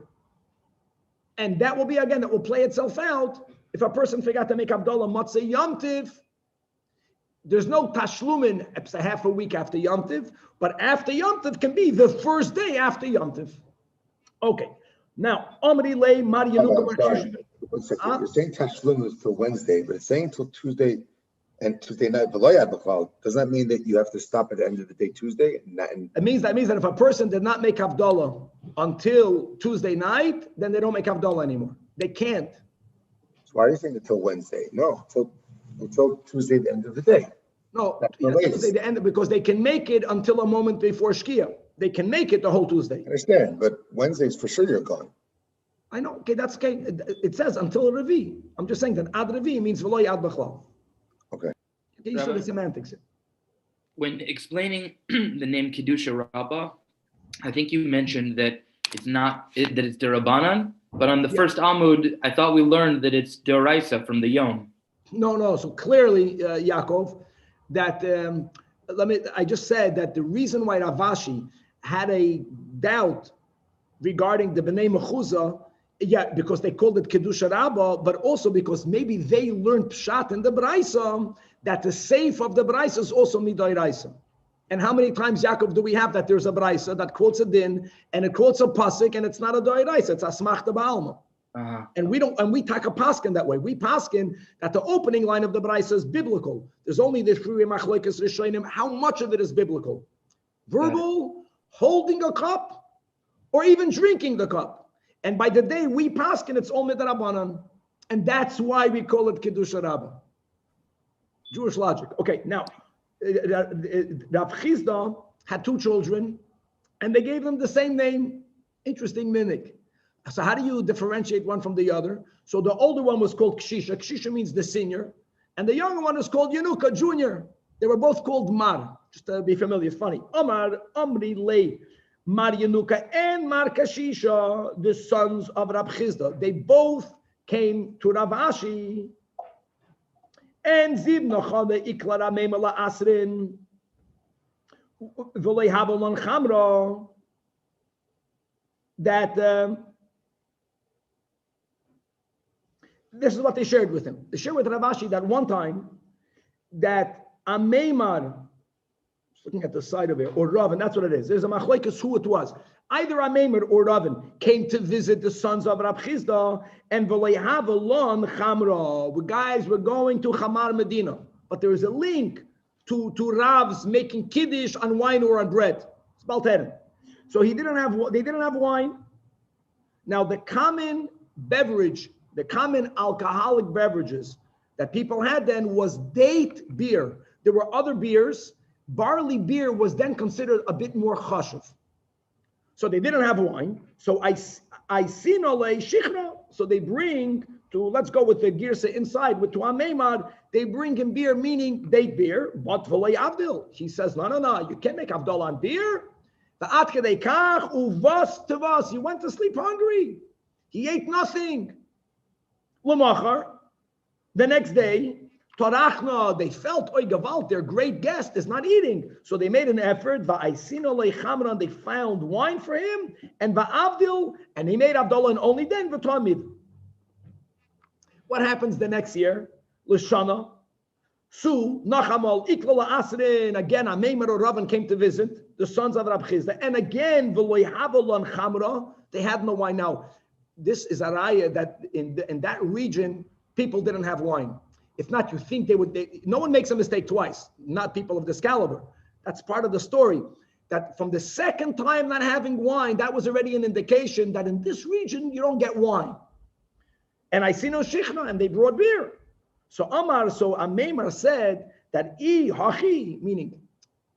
And that will be, again, that will play itself out. If a person forgot to make Havdalah Matzah Yom Tiv, there's no tashlumin. It's a half a week after Yom Tiv, but after Yom Tiv can be the first day after Yom Tiv. Okay. Now, Amri Lei Mari Yenuka. You're saying tashlumin is till Wednesday, but it's saying till Tuesday and Tuesday night. Does that mean that you have to stop at the end of the day Tuesday? It means that if a person did not make Havdalah until Tuesday night, then they don't make Havdalah anymore. They can't. Why are you saying until Wednesday? No, until Tuesday, the end of the day. No, Tuesday, the end, because they can make it until a moment before Shkia. They can make it the whole Tuesday. I understand, but Wednesday's for sure you're gone. I know. Okay, that's okay. It says until Revi. I'm just saying that ad Revi means v'lo ad b'chlal. Okay. Okay, you saw the semantics. When explaining the name Kedusha Rabbah, I think you mentioned that it's not that it's derabanan, but on the first Amud, I thought we learned that it's deraisa from the Yom. No. So clearly, Yaakov, that I just said that the reason why Ravashi had a doubt regarding the Bnei Mechuzah, because they called it Kedusha Rabbah, but also because maybe they learned Pshat in the Braisa that the safe of the Braisa is also Midoiraisa. And how many times, Yaakov, do we have that there's a Braisa that quotes a din and it quotes a pasuk and it's not a Doiraisa, it's Asmachta Ba'alma. And we take a paskin that way. We paskin that the opening line of the Braisa is biblical. There's only the three machlokes rishonim. How much of it is biblical? Verbal, holding a cup, or even drinking the cup. And by the day we paskin, it's all midrabanan, and that's why we call it Kedusha Rabbah. Jewish logic. Okay, now Rav Chizda had two children, and they gave them the same name. Interesting minhag. So how do you differentiate one from the other? So the older one was called Kshisha. Kshisha means the senior. And the younger one is called Yenuka, junior. They were both called Mar. Just to be familiar, it's funny. Omar, Omri, Lei, Mar Yenuka, and Mar Kashisha, the sons of Rab Chizda. They both came to Rav Ashi. And Ziv Nachade Iklara Memela Asrin, Volei Havolon Chamra, that this is what they shared with him. They shared with Rav Ashi that one time that Ameimar, looking at the side of it, or Ravin, that's what it is. There's a machlekes who it was. Either Ameimar or Ravin came to visit the sons of Rab Chizda, and v'leihavalon chamra. The guys were going to Chamar Medina, but there is a link to Rav's making kiddush on wine or on bread. It's Balteren. So they didn't have wine. Now the common beverage, the common alcoholic beverages that people had then was date beer. There were other beers. Barley beer was then considered a bit more chashuv. So they didn't have wine. So I see no lei shichra. So they bring to, let's go with the girsa inside with Tuam Meimad, they bring him beer, meaning date beer, but v'lei avdil. He says, no, you can't make avdal on beer. The atkadei kach uvas tevas. He went to sleep hungry. He ate nothing. L'machar, the next day, Torachna, they felt, oy gavalt, their great guest is not eating. So they made an effort, va'aisino leichamran, they found wine for him, and va'avdil, and he made Abdullah, and only then v'tamid. What happens the next year? L'shana, Su, Nachamal, Ikla Asrin, again, Ameimar or Ravan came to visit, the sons of Rab Chizda, and again, v'loihavalon chamra, they had no wine. Now, this is a raya that in that region, people didn't have wine. If not, you think no one makes a mistake twice, not people of this caliber. That's part of the story. That from the second time not having wine, that was already an indication that in this region, you don't get wine. And I see no shichna, and they brought beer. So Ameimar said that hachi, meaning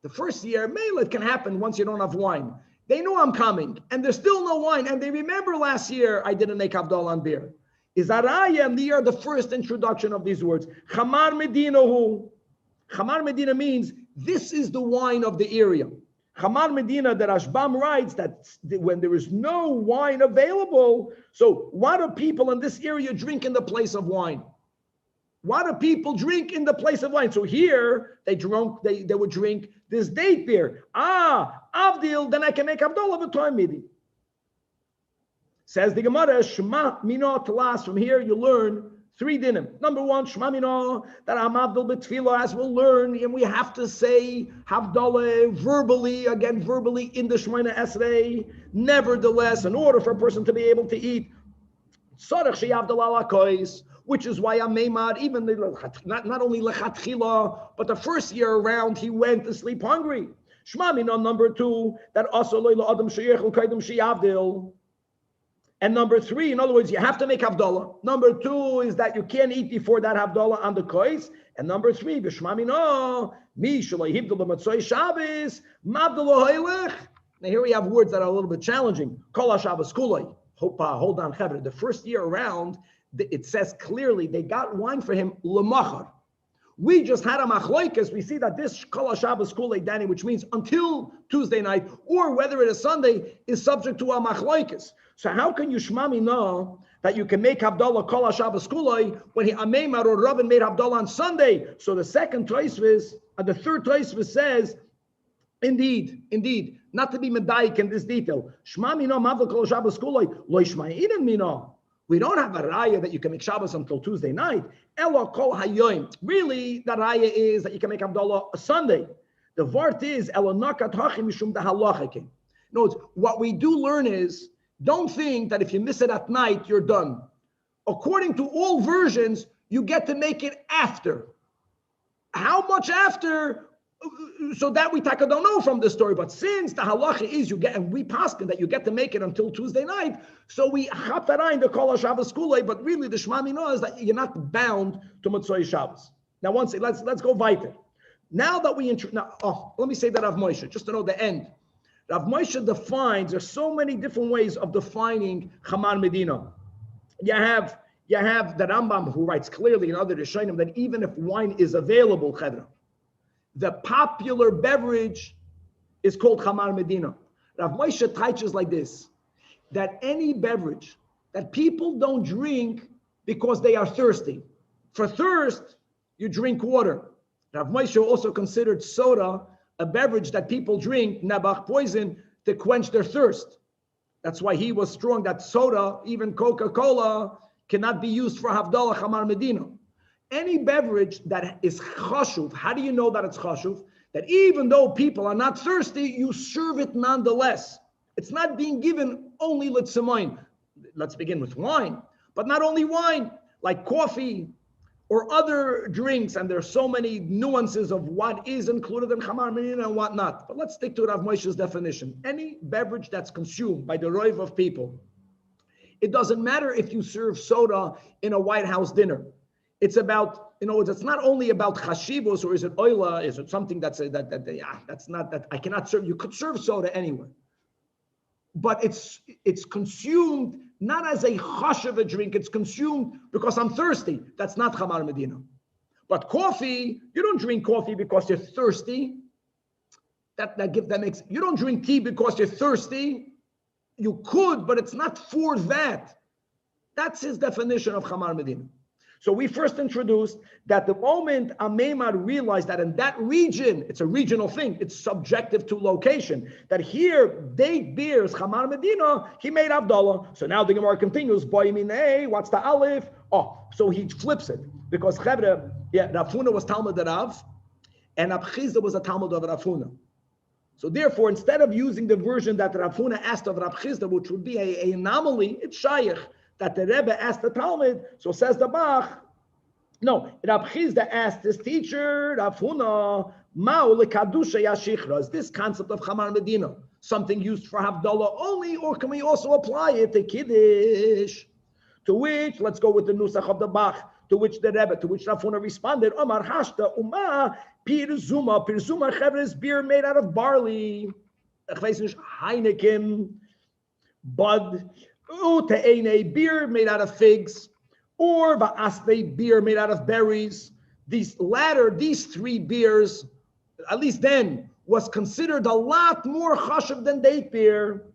the first year, mele, it can happen once you don't have wine. They knew I'm coming, and there's still no wine, and they remember last year I didn't make Abdal on beer. Is Araya near the first introduction of these words? Chamar Medina hu. Chamar Medina means this is the wine of the area. Chamar Medina, the Rashbam writes that when there is no wine available, so what do people in this area drink in the place of wine? What do people drink in the place of wine? So here they would drink this date beer. Avdil, then I can make Abdullah v'toy midi. Says the Gemara, Shema Mino Talas. From here you learn three dinim. Number one, Shema Mino, that I'm Abdul B'Tfila, as we'll learn, and we have to say Havdalah verbally in the Shemina Esrei. Nevertheless, in order for a person to be able to eat, Tzarech she'Havdalah lakois, which is why Ameimad, even not only lechatchila, but the first year around, he went to sleep hungry. Shema Mino, number two, that also lo'ila adam sheyechel kaidem she'avdil. And number three, in other words, you have to make Havdalah. Number two is that you can't eat before that Havdalah on the kois. And number three, B'shma mino, mi shaloi hivdal b'matzoi Shabbos, mavdalo haylech. Now here we have words that are a little bit challenging. Kol HaShabbos kulei. hold on, Chavre. The first year around, it says clearly they got wine for him lemachar. We just had a machloikas. We see that this kol Shabbos kulei dani, which means until Tuesday night, or whether it is Sunday, is subject to a machloikas. So how can you shmami know that you can make Havdalah kol Shabbos kulei when he Ameimar or Rabin made Havdalah on Sunday? So the second Tosfos and the third Tosfos says, indeed, not to be medayik in this detail. Shmami no mavdal kol Shabbos kulei lo yishma'inen mino. We don't have a raya that you can make Shabbos until Tuesday night. Elo kol hayoim. Really, the raya is that you can make Havdalah a Sunday. The vart is elo nakat hachim mishum da halachikim. Notice what we do learn is don't think that if you miss it at night you're done. According to all versions, you get to make it after. How much after? So that we don't know from the story, but since the halacha is you get, and we paskin that you get to make it until Tuesday night, so we chap that in the kol Shabbos kulei, but really the shmami know is that you're not bound to Motzei Shabbos. Now, let's go weiter. Now that let me say that Rav Moshe, just to know the end. Rav Moshe defines. There's so many different ways of defining Chamar Medina. You have the Rambam who writes clearly in other Rishonim that even if wine is available, Chedra, the popular beverage is called Chamar Medina. Rav Moshe teaches like this, that any beverage that people don't drink because they are thirsty. For thirst, you drink water. Rav Moshe also considered soda a beverage that people drink, nabach poison, to quench their thirst. That's why he was strong that soda, even Coca-Cola, cannot be used for Havdalah Chamar Medina. Any beverage that is chashuv, how do you know that it's chashuv? That even though people are not thirsty, you serve it nonetheless. It's not being given only l'tzemoin. Let's begin with wine, but not only wine, like coffee or other drinks, and there's so many nuances of what is included in Chamar Medina and what not. But let's stick to Rav Moshe's definition. Any beverage that's consumed by the roiv of people, it doesn't matter if you serve soda in a White House dinner. It's about, it's not only about chashivos, or is it oila, is it something that's not that I cannot serve. You could serve soda anywhere. But it's consumed not as a chashiv a drink, it's consumed because I'm thirsty. That's not Chamar Medina. But coffee, you don't drink coffee because you're thirsty. That makes, you don't drink tea because you're thirsty. You could, but it's not for that. That's his definition of Chamar Medina. So we first introduced that the moment Ameimar realized that in that region, it's a regional thing, it's subjective to location, that here, date beers, Chamar Medina, he made Havdalah. So now the Gemara continues, what's the Aleph? So he flips it, because Rav Huna was Talmud Rav, and Rav Chizda was a Talmud of Rav Huna. So therefore, instead of using the version that Rav Huna asked of Rav Chizda, which would be an anomaly, it's Shaykh, that the Rebbe asked the Talmud. So says the Bach, no, Rav Chizda asked his teacher, Rav Huna, Ma'u lekadusha yashichra, is this concept of Chamar Medina something used for Havdalah only, or can we also apply it to Kiddush? To which, let's go with the Nusach of the Bach, to which the Rebbe, to which Rav Huna responded, Omar Hashta Uma Pirzuma. Pirzuma Chevra is beer made out of barley. Heineken, Bud, Ute'ene, beer made out of figs, or Ba'asle, beer made out of berries. These three beers, at least then, was considered a lot more chashav than date beer.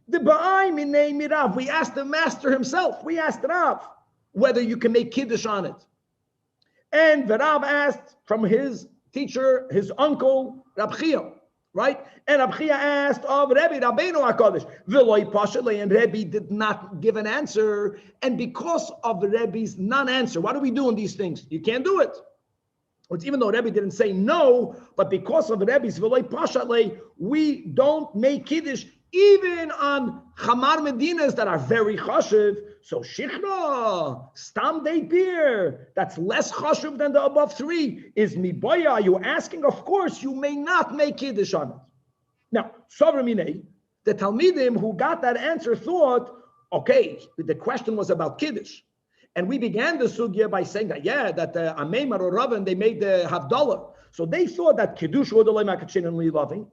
The Ba'ai Minei Mirav, we asked the master himself, we asked Rav, whether you can make Kiddush on it. And the Rav asked from his teacher, his uncle, Rab Chia, right? And Rab Chia asked of Rebbe, Rabbeinu HaKadosh, V'loi Pashalei, and Rebbe did not give an answer. And because of Rebbe's non-answer, what do we do in these things? You can't do it. It's even though Rebbe didn't say no, but because of Rebbe's V'loi Pashalei, we don't make Kiddush even on Chamar Medinas that are very chashiv. So Shichra, Stam date beer, that's less chashiv than the above three, is Miboya. Are you asking? Of course, you may not make Kiddush on it. Now, Sovramine, the Talmidim who got that answer thought, okay, the question was about Kiddush. And we began the sugya by saying that, that Ameimar or Ravan, they made the Havdalah. So they thought that Kiddush would allow Makachin and loving.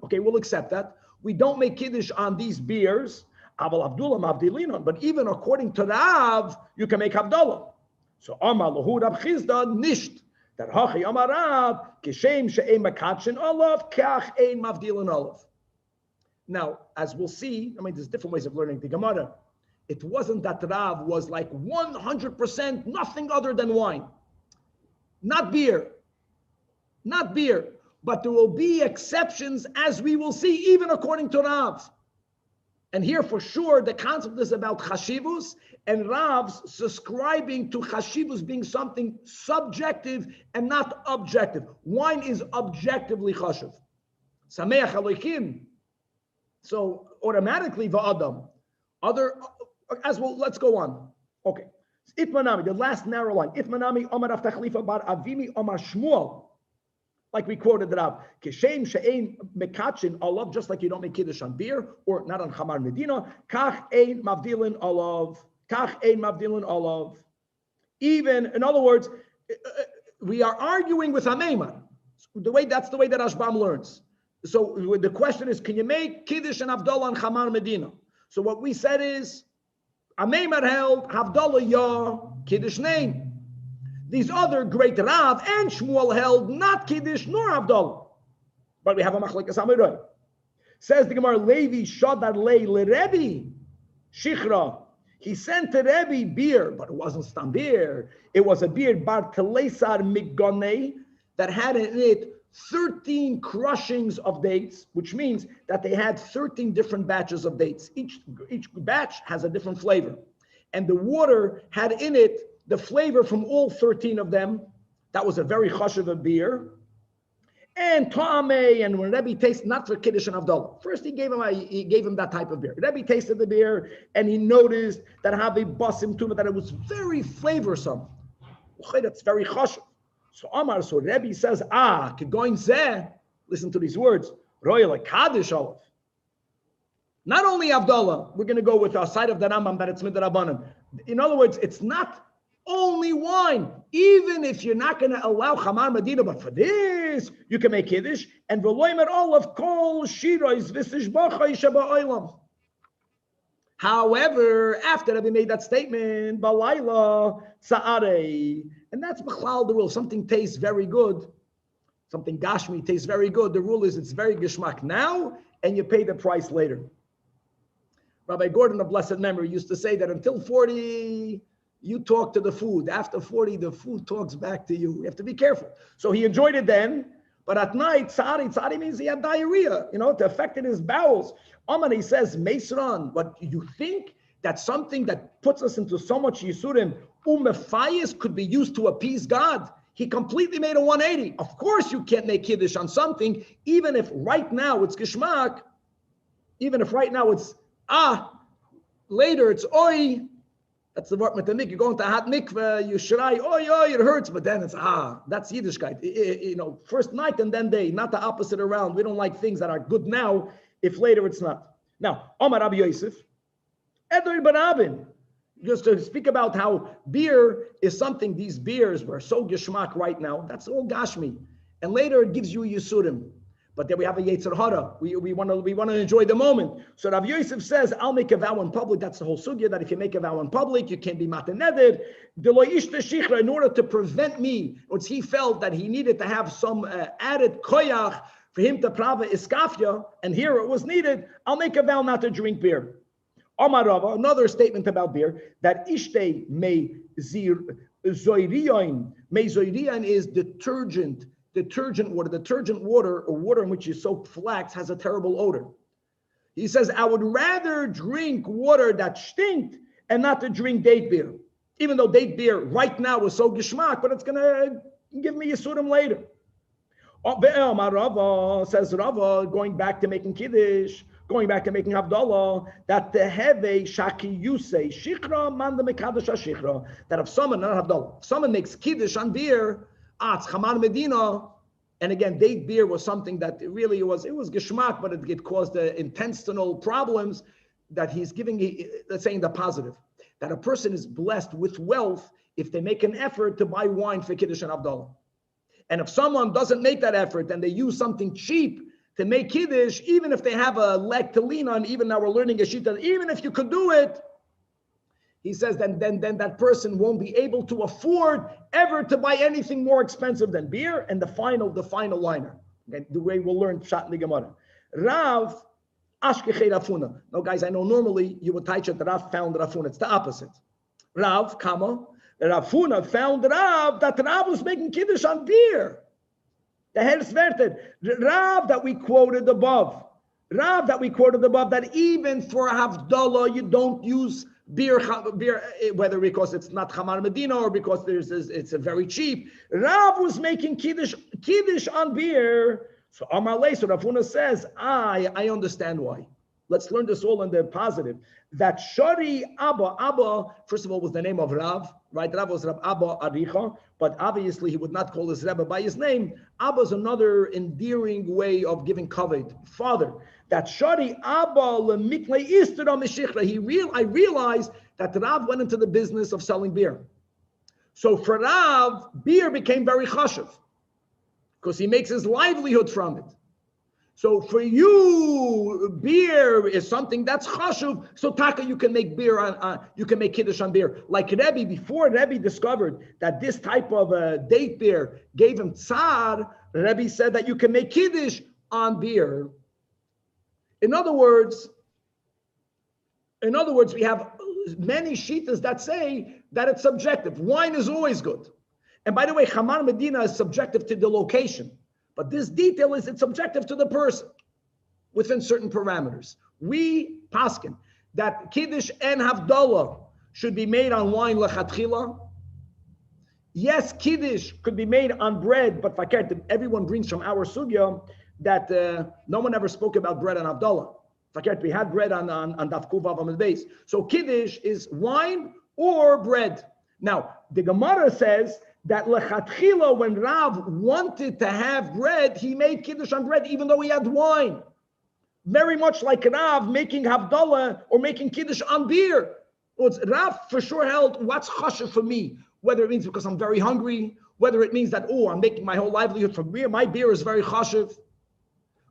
Okay, we'll accept that. We don't make Kiddush on these beers. Aval Abdullah Mavdilinon. But even according to Rav, you can make Havdalah. So Amar Lahu Rab Chizda nisht. That Hachi Amar Rav Kishem She'ein Makachin Olav Kach Ein Mavdilin Olav. Now, as we'll see, there's different ways of learning the Gemara. It wasn't that Rav was like 100% nothing other than wine. Not beer. Not beer. But there will be exceptions, as we will see, even according to Rav. And here, for sure, the concept is about chashivus, and Rav's subscribing to chashivus being something subjective and not objective. Wine is objectively chashiv. Sameach Elohim. So automatically, va'adam. As well, let's go on. Okay. Itmanami, the last narrow line. Itmanami Omar Av Tachlifa Bar Avimi Omar Shmuel. Like we quoted Rav, Kishem she'ein mekachin olav, just like you don't make kiddush on beer or not on chamar medina. Kach ein mavdilin olav. Kach ein mavdilin olav. Even, in other words, we are arguing with Hameiman. That's the way that Ashbam learns. So the question is, can you make kiddush and havdalah on chamar medina? So what we said is, Hameiman held havdalah ya kiddush name. These other great Rav and Shmuel held not Kiddush nor Havdalah. But we have a machlekes Amiroy. Says the Gemara, Levi Shadar Lei LeRebbi Shichra. He sent to Rebbe beer, but it wasn't stam beer. It was a beer Bar Telesar Migonei that had in it 13 crushings of dates, which means that they had 13 different batches of dates. Each batch has a different flavor. And the water had in it the flavor from all 13 of them. That was a very chashuv of beer. And ta'ameh, and when Rebbe tasted, not for Kiddush and Havdalah. First he gave him that type of beer. Rebbe tasted the beer and he noticed that Havi basim tuma, that it was very flavorsome. That's very chashuv. So Rebbe says, kegoin zeh, listen to these words, royal Kaddish olav. Not only Havdalah, we're going to go with our side of the Rambam that it's midrabanan. In other words, it's not only wine. Even if you're not going to allow Chamar Medina, but for this, you can make Kiddush. And v'loimer olav kol shirois v'sishbachai sheba'olam. However, after Rabbi made that statement, balayla sa'arei, and that's b'chlal the rule. Something tastes very good. Something gashmi tastes very good. The rule is it's very geshmak now, and you pay the price later. Rabbi Gordon, of blessed memory, used to say that until 40, you talk to the food. After 40, the food talks back to you. You have to be careful. So he enjoyed it then, but at night, tzari means he had diarrhea, it affected his bowels. Amar, he says, Meisran, but you think that something that puts us into so much yisurim, umefayis, could be used to appease God? He completely made a 180. Of course you can't make kiddush on something, even if right now it's geshmak, even if right now it's later it's oi. That's the word metamik. You go into a hot mikveh, you shrai, oi, it hurts, but then it's that's Yiddishkeit. First night and then day, not the opposite around. We don't like things that are good now, if later it's not. Now, Omar Rabbi Yosef, Edor Barabin, just to speak about how beer is something, these beers were so geshmak right now, that's all gashmi. And later it gives you yisurim. But then we have a Yetzer Hara. We want to enjoy the moment. So Rav Yosef says, I'll make a vow in public. That's the whole sugya, that if you make a vow in public, you can't be mataneder. In order to prevent me, once he felt that he needed to have some added koyach for him to prava iskafya, and here it was needed, I'll make a vow not to drink beer. Omar Rava, another statement about beer, that ishte me zoirion. Me zoirion is detergent water, or water in which you soak flax, has a terrible odor. He says, I would rather drink water that stinks and not to drink date beer. Even though date beer right now is so geshmak, but it's going to give me yisurim later. Rava says, Rava, going back to making kiddush, going back to making Havdalah, that the heve shaki yusei shikra man the mekadosh shikra, that if someone, not Havdalah, if someone makes kiddush on beer, it's Chamar Medina, and again, date beer was something that it was geshmak, but it caused the intestinal problems. That he's giving, let's say in the positive, that a person is blessed with wealth if they make an effort to buy wine for Kiddush and Havdalah. And if someone doesn't make that effort and they use something cheap to make Kiddush, even if they have a leg to lean on, even now we're learning a shita, even if you could do it, he says then that person won't be able to afford ever to buy anything more expensive than beer. And the final liner, okay, the way we'll learn Pshat in the Gemara. Rav, Ashkechei Rafuna. No, guys, I know normally you would teach that Rav found Rafuna. It's the opposite. Rav, Rafuna found Rav that Rav was making Kiddush on beer. The Hersverted. Rav that we quoted above, that even for Havdalah you don't use beer, whether because it's not Chamar Medina or because it's a very cheap. Rav was making Kiddush on beer. So Amar Lei, so Rafuna says, I understand why. Let's learn this all in the positive. That Shari Abba, first of all, was the name of Rav, right? Rav was Rav Abba Aricha, but obviously he would not call his Rebbe by his name. Abba is another endearing way of giving kavod, father. That Shari Abba lemikle istera meshichra. I realized that Rav went into the business of selling beer. So for Rav, beer became very chashuv, because he makes his livelihood from it. So for you, beer is something that's chashuv. So taka, you can make beer you can make kiddush on beer. Like Rebbe, before Rebbe discovered that this type of date beer gave him tsar, Rebbe said that you can make kiddush on beer. In other words, we have many shitas that say that it's subjective. Wine is always good. And by the way, Chamar Medina is subjective to the location. But this detail it's subjective to the person within certain parameters. We paskin that Kiddush and Havdalah should be made on wine lechatchila. Yes, Kiddush could be made on bread, but fakert, everyone brings from our sugya that no one ever spoke about bread on Havdalah. Fakert, we had bread on Daf Kuvav on the base. So Kiddush is wine or bread. Now, the Gemara says that lechatchila, when Rav wanted to have bread, he made Kiddush on bread, even though he had wine. Very much like Rav making Havdalah or making Kiddush on beer. Rav for sure held, what's chashuv for me? Whether it means because I'm very hungry, whether it means that, I'm making my whole livelihood from beer. My beer is very chashuv.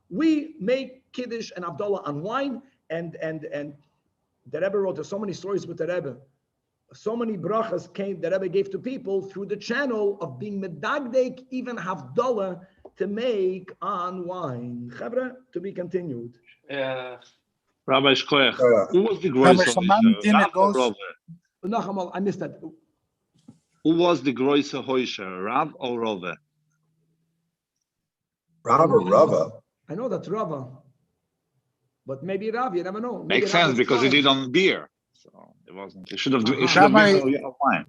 We make Kiddush and Havdalah on wine, and the Rebbe wrote, there's so many stories with the Rebbe. So many brachas the Rebbe gave to people through the channel of being medagdek, even Havdalah, to make on wine. Chavra, to be continued. Rabbi Shkoyach, who was the groiser? I missed that. Who was the groiser hoisher, Rav or Rove? Rav or Rava? I know that's Rava, but maybe Rav, you never know. Maybe Makes sense because he did on beer. So it wasn't. It should have been wine.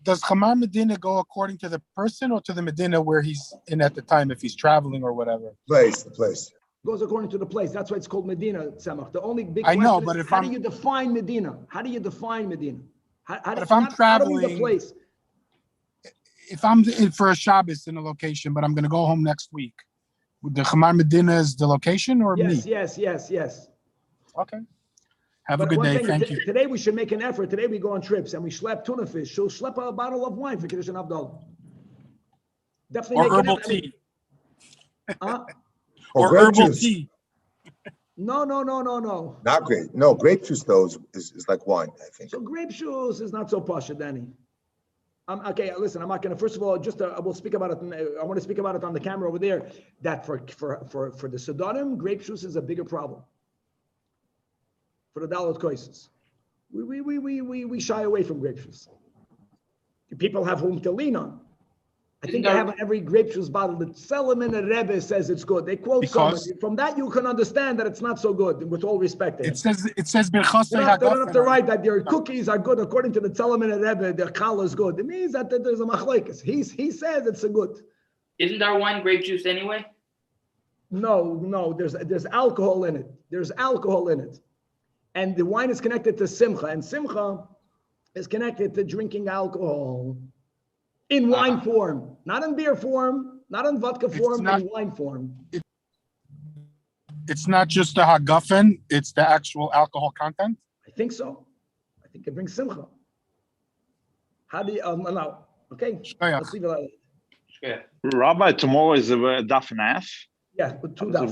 Does Chamar Medina go according to the person or to the Medina where he's in at the time, if he's traveling or whatever? The place. Goes according to the place. That's why it's called Medina, Tzemach. The only big question is, but how do you define Medina? How do you define Medina? If I'm traveling, the place? If I'm in for a Shabbos in a location, but I'm going to go home next week, the Chamar Medina is the location or me? Yes. Okay. Have a good day. Thank you. Today we should make an effort. Today we go on trips and we schlep tuna fish. She'll schlep a bottle of wine for Kiddush and Havdalah. Definitely. Or herbal tea. Or herbal tea. No. Not grape. No, grape juice though is like wine, I think. So grape juice is not so pasha, Danny. Okay, listen. I'm not going to. First of all, we'll speak about it. I want to speak about it on the camera over there. That for the Sedarim, grape juice is a bigger problem. For the Dalet Koises, we shy away from grape juice. People have whom to lean on. I think they have every grape juice bottle. The Solomon and Rebbe says it's good. They quote somebody. From that you can understand that it's not so good. With all respect, it says they don't have to write that your cookies are good according to the Solomon and Rebbe. Their challah is good. It means that there's a machlekes. He says it's a good. Isn't our wine grape juice anyway? No. There's alcohol in it. There's alcohol in it. And the wine is connected to simcha, and simcha is connected to drinking alcohol in wine form, not in beer form, not in vodka form, in wine form. It's not just the hagafen, it's the actual alcohol content? I think so. I think it brings simcha. How do you, no, okay. Let's leave it like that. Rabbi, tomorrow is a daf and a half. Yeah, with 2 daf.